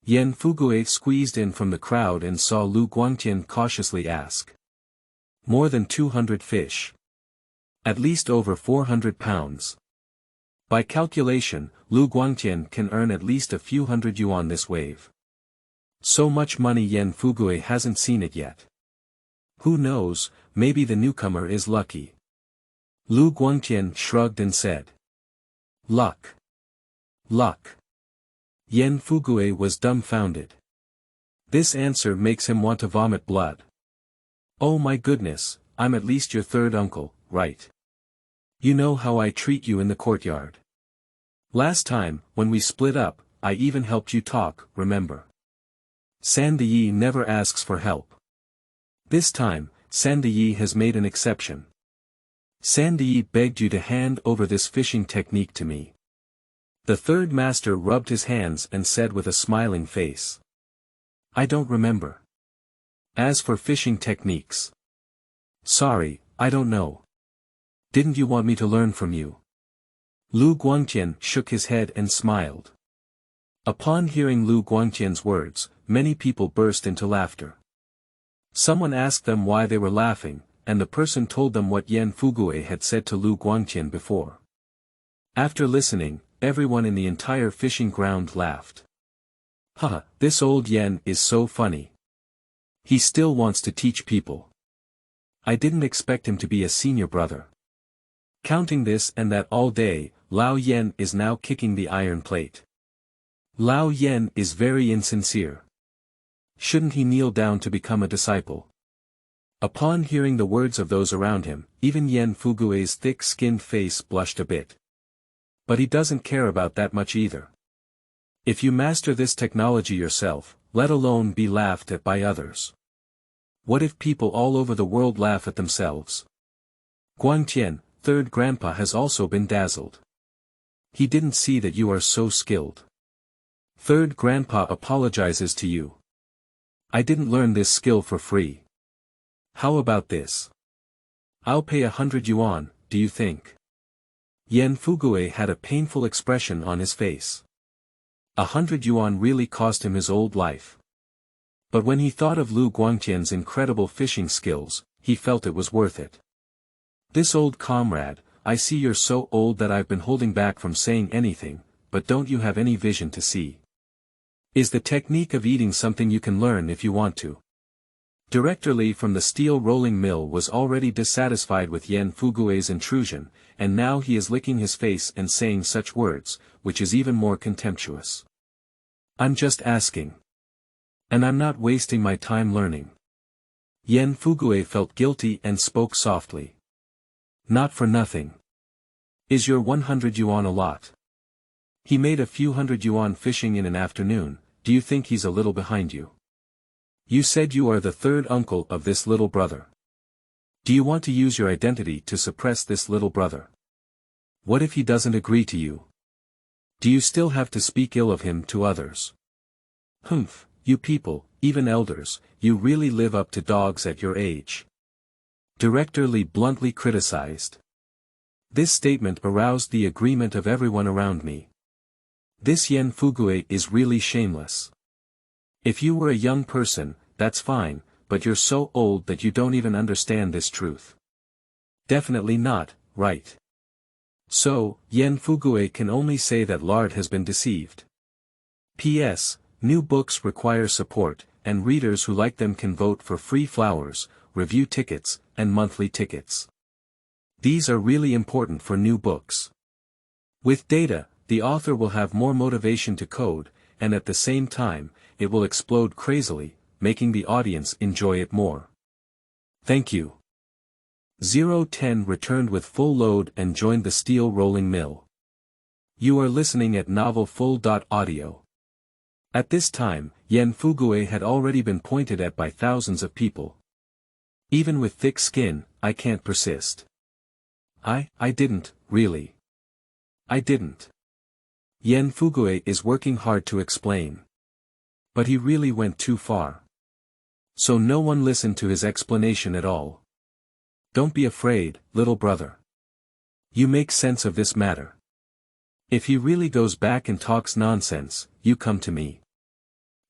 Yan Bugui squeezed in from the crowd and saw Liu Guangtian cautiously ask. More than 200 fish. At least over 400 pounds. By calculation, Liu Guangtian can earn at least a few hundred yuan this wave. So much money Yan Bugui hasn't seen it yet. Who knows, maybe the newcomer is lucky. Liu Guangtian shrugged and said. Luck. Luck. Yan Bugui was dumbfounded. This answer makes him want to vomit blood. Oh my goodness, I'm at least your third uncle, right? You know how I treat you in the courtyard. Last time, when we split up, I even helped you talk, remember? Sandiyi never asks for help. This time, Sandiyi has made an exception. Sandiyi begged you to hand over this fishing technique to me. The third master rubbed his hands and said with a smiling face. I don't remember. As for fishing techniques. Sorry, I don't know. Didn't you want me to learn from you? Liu Guangtian shook his head and smiled. Upon hearing Liu Guangtian's words, many people burst into laughter. Someone asked them why they were laughing, and the person told them what Yan Bugui had said to Liu Guangtian before. After listening, everyone in the entire fishing ground laughed. Haha, this old Yan is so funny. He still wants to teach people. I didn't expect him to be a senior brother. Counting this and that all day, Lao Yan is now kicking the iron plate. Lao Yan is very insincere. Shouldn't he kneel down to become a disciple? Upon hearing the words of those around him, even Yan Bugui's thick-skinned face blushed a bit. But he doesn't care about that much either. If you master this technology yourself, let alone be laughed at by others. What if people all over the world laugh at themselves? Guangtian, third grandpa has also been dazzled. He didn't see that you are so skilled. Third grandpa apologizes to you. I didn't learn this skill for free. How about this? I'll pay 100 yuan, do you think? Yan Bugui had a painful expression on his face. 100 yuan really cost him his old life. But when he thought of Liu Guangtian's incredible fishing skills, he felt it was worth it. This old comrade, I see you're so old that I've been holding back from saying anything, but don't you have any vision to see? Is the technique of eating something you can learn if you want to? Director Li from the steel rolling mill was already dissatisfied with Yan Bugui's intrusion, and now he is licking his face and saying such words, which is even more contemptuous. I'm just asking. And I'm not wasting my time learning. Yan Bugui felt guilty and spoke softly. Not for nothing. Is your 100 yuan a lot? He made a few hundred yuan fishing in an afternoon, do you think he's a little behind you? You said you are the third uncle of this little brother. Do you want to use your identity to suppress this little brother? What if he doesn't agree to you? Do you still have to speak ill of him to others? Humph, you people, even elders, you really live up to dogs at your age. Director Li bluntly criticized. This statement aroused the agreement of everyone around me. This Yan Bugui is really shameless. If you were a young person, that's fine, but you're so old that you don't even understand this truth. Definitely not, right? So, Yan Bugui can only say that Lard has been deceived. P.S. New books require support, and readers who like them can vote for free flowers, review tickets, and monthly tickets. These are really important for new books. With data, the author will have more motivation to code, and at the same time, it will explode crazily, making the audience enjoy it more. Thank you. 010 returned with full load and joined the steel rolling mill. You are listening at novelfull.audio. At this time, Yan Bugui had already been pointed at by thousands of people. Even with thick skin, I can't persist. I didn't, really. I didn't. Yan Bugui is working hard to explain. But he really went too far. So no one listened to his explanation at all. Don't be afraid, little brother. You make sense of this matter. If he really goes back and talks nonsense, you come to me.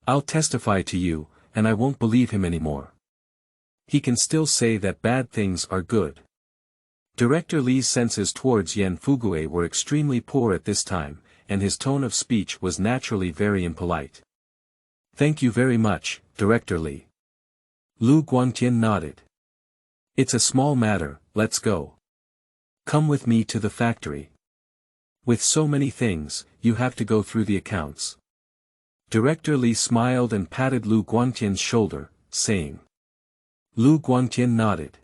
I'll testify to you, and I won't believe him anymore. He can still say that bad things are good. Director Li's senses towards Yan Bugui were extremely poor at this time, and his tone of speech was naturally very impolite. Thank you very much, Director Li. Liu Guangtian nodded. It's a small matter, let's go. Come with me to the factory. With so many things, you have to go through the accounts. Director Li smiled and patted Liu Guangtian's shoulder, saying. Liu Guangtian nodded.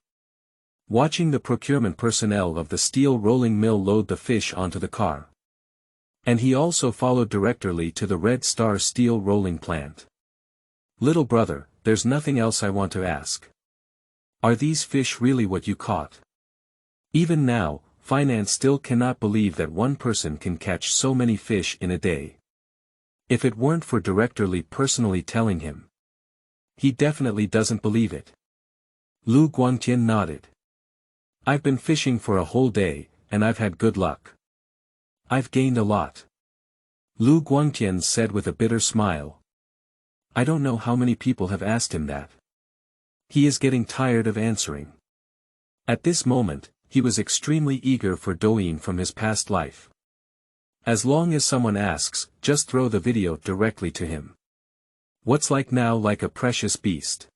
Watching the procurement personnel of the steel rolling mill load the fish onto the car. And he also followed Director Li to the Red Star steel rolling plant. Little brother, there's nothing else I want to ask. Are these fish really what you caught? Even now, finance still cannot believe that one person can catch so many fish in a day. If it weren't for Director Li personally telling him. He definitely doesn't believe it. Liu Guangtian nodded. I've been fishing for a whole day, and I've had good luck. I've gained a lot. Liu Guangtian said with a bitter smile. I don't know how many people have asked him that. He is getting tired of answering. At this moment, he was extremely eager for Douyin from his past life. As long as someone asks, just throw the video directly to him. What's like now like a precious beast?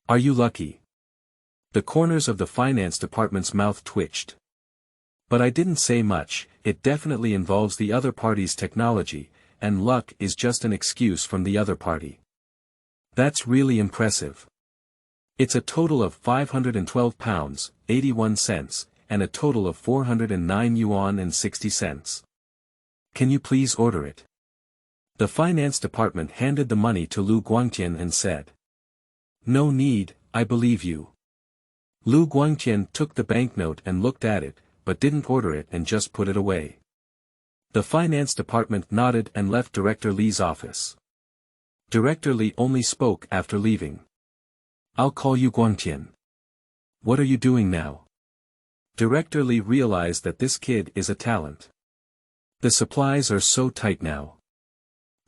Are you lucky? The corners of the finance department's mouth twitched. But I didn't say much, it definitely involves the other party's technology, and luck is just an excuse from the other party. That's really impressive. It's a total of 512 pounds, 81 cents, and a total of 409 yuan and 60 cents. Can you please order it? The finance department handed the money to Liu Guangtian and said. No need, I believe you. Liu Guangtian took the banknote and looked at it, but didn't order it and just put it away. The finance department nodded and left Director Li's office. Director Li only spoke after leaving. I'll call you Guangtian. What are you doing now? Director Li realized that this kid is a talent. The supplies are so tight now.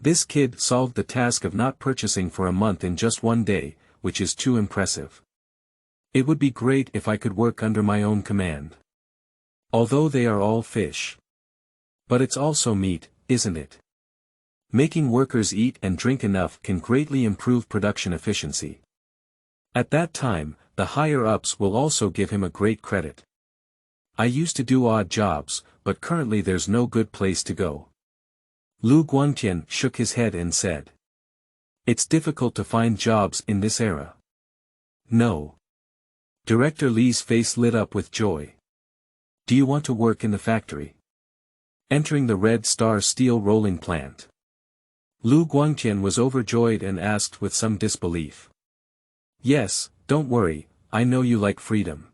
This kid solved the task of not purchasing for a month in just one day, which is too impressive. It would be great if I could work under my own command. Although they are all fish. But it's also meat, isn't it? Making workers eat and drink enough can greatly improve production efficiency. At that time, the higher-ups will also give him a great credit. I used to do odd jobs, but currently there's no good place to go. Liu Guangtian shook his head and said. It's difficult to find jobs in this era. No. Director Li's face lit up with joy. Do you want to work in the factory? Entering the Red Star steel rolling plant. Liu Guangtian was overjoyed and asked with some disbelief. Yes, don't worry, I know you like freedom.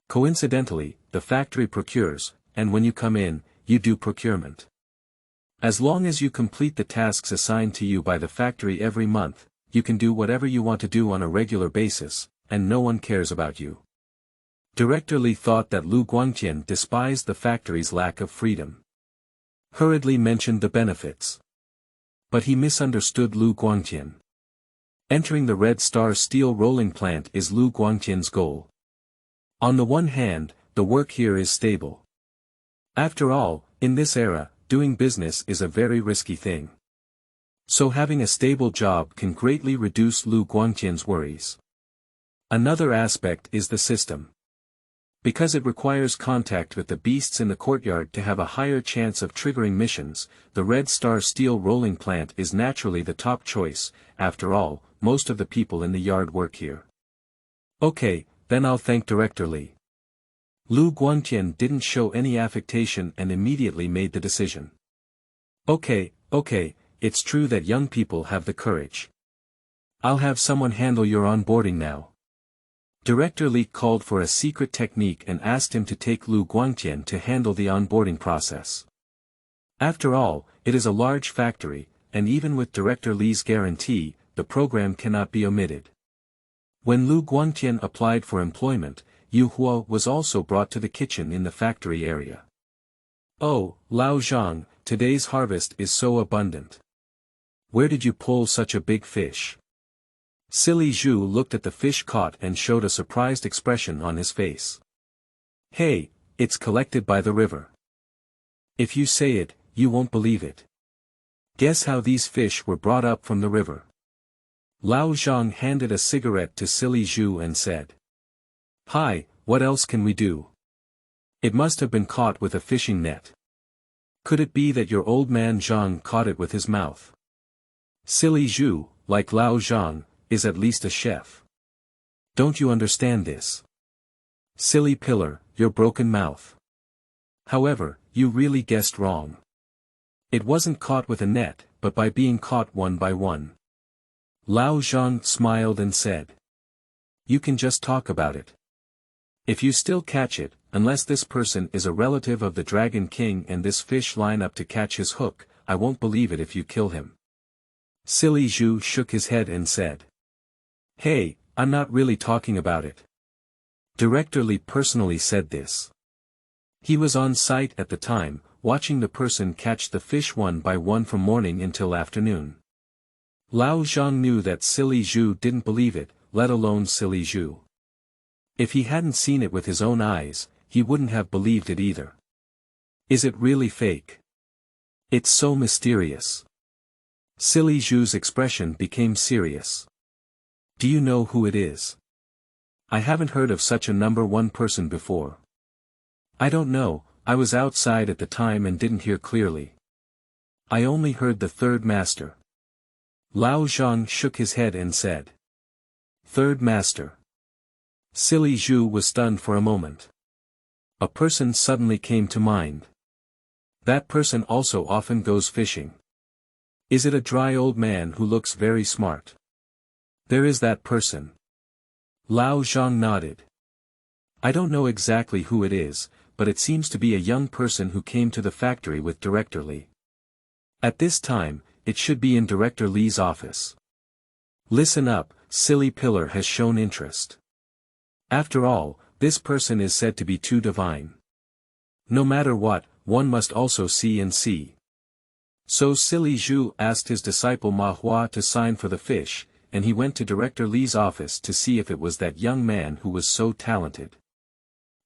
Coincidentally, the factory procures, and when you come in, you do procurement. As long as you complete the tasks assigned to you by the factory every month, you can do whatever you want to do on a regular basis, and no one cares about you. Director Li thought that Liu Guangtian despised the factory's lack of freedom. Hurriedly mentioned the benefits. But he misunderstood Liu Guangtian. Entering the Red Star steel rolling plant is Liu Guangtian's goal. On the one hand, the work here is stable. After all, in this era, doing business is a very risky thing. So having a stable job can greatly reduce Liu Guangtian's worries. Another aspect is the system. Because it requires contact with the beasts in the courtyard to have a higher chance of triggering missions, the Red Star steel rolling plant is naturally the top choice. After all, most of the people in the yard work here. Okay, then I'll thank Director Li. Liu Guangtian didn't show any affectation and immediately made the decision. Okay, it's true that young people have the courage. I'll have someone handle your onboarding now. Director Li called for a secret technique and asked him to take Liu Guangtian to handle the onboarding process. After all, it is a large factory, and even with Director Li's guarantee, the program cannot be omitted. When Liu Guangtian applied for employment, Yu Huo was also brought to the kitchen in the factory area. Oh, Liu Zhang, today's harvest is so abundant. Where did you pull such a big fish? Silly Zhu looked at the fish caught and showed a surprised expression on his face. Hey, it's collected by the river. If you say it, you won't believe it. Guess how these fish were brought up from the river. Liu Zhang handed a cigarette to Silly Zhu and said. Hi, what else can we do? It must have been caught with a fishing net. Could it be that your old man Zhang caught it with his mouth? Silly Zhu, like Liu Zhang, is at least a chef. Don't you understand this? Silly Pillar, your broken mouth. However, you really guessed wrong. It wasn't caught with a net, but by being caught one by one. Liu Zhang smiled and said. You can just talk about it. If you still catch it, unless this person is a relative of the Dragon King and this fish line up to catch his hook, I won't believe it if you kill him. Silly Zhu shook his head and said. Hey, I'm not really talking about it. Director Li personally said this. He was on site at the time, watching the person catch the fish one by one from morning until afternoon. Liu Zhang knew that Silly Zhu didn't believe it, let alone Silly Zhu. If he hadn't seen it with his own eyes, he wouldn't have believed it either. Is it really fake? It's so mysterious. Silly Zhu's expression became serious. Do you know who it is? I haven't heard of such a number one person before. I don't know, I was outside at the time and didn't hear clearly. I only heard the third master. Liu Zhang shook his head and said. Third master. Silly Zhu was stunned for a moment. A person suddenly came to mind. That person also often goes fishing. Is it a dry old man who looks very smart? There is that person. Liu Zhang nodded. I don't know exactly who it is, but it seems to be a young person who came to the factory with Director Li. At this time, it should be in Director Li's office. Listen up, Silly Pillar has shown interest. After all, this person is said to be too divine. No matter what, one must also see and see. So Silly Zhu asked his disciple Ma Hua to sign for the fish, and he went to Director Li's office to see if it was that young man who was so talented.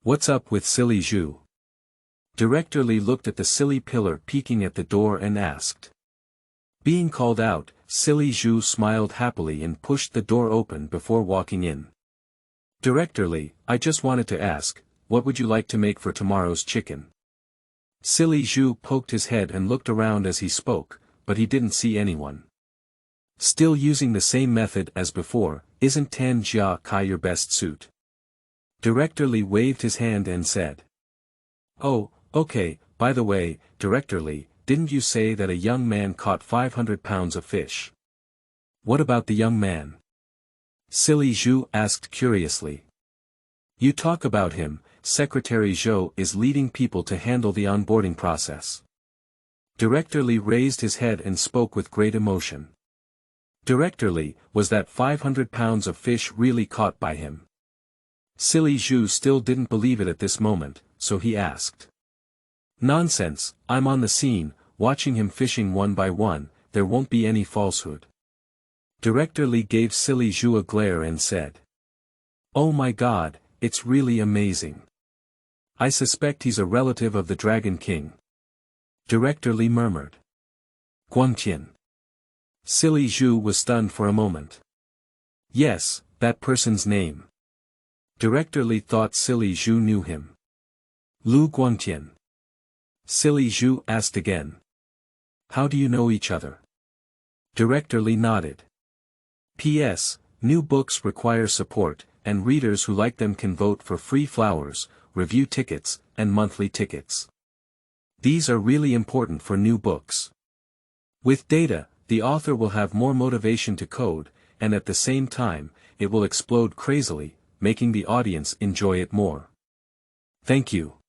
What's up with Silly Zhu? Director Li looked at the Silly Pillar peeking at the door and asked. Being called out, Silly Zhu smiled happily and pushed the door open before walking in. Director Li, I just wanted to ask, what would you like to make for tomorrow's chicken? Silly Zhu poked his head and looked around as he spoke, but he didn't see anyone. Still using the same method as before, isn't Tan Jia Kai your best suit? Director Li waved his hand and said. Oh, okay, by the way, Director Li, didn't you say that a young man caught 500 pounds of fish? What about the young man? Silly Zhu asked curiously. You talk about him, Secretary Zhou is leading people to handle the onboarding process. Director Li raised his head and spoke with great emotion. Director Li, was that 500 pounds of fish really caught by him? Silly Zhu still didn't believe it at this moment, so he asked. Nonsense, I'm on the scene, watching him fishing one by one, there won't be any falsehood. Director Li gave Silly Zhu a glare and said. Oh my god, it's really amazing. I suspect he's a relative of the Dragon King. Director Li murmured. Guangtian. Silly Zhu was stunned for a moment. Yes, that person's name. Director Li thought Silly Zhu knew him. Liu Guangtian. Silly Zhu asked again. How do you know each other? Director Li nodded. P.S. New books require support, and readers who like them can vote for free flowers, review tickets, and monthly tickets. These are really important for new books. With data, the author will have more motivation to code, and at the same time, it will explode crazily, making the audience enjoy it more. Thank you.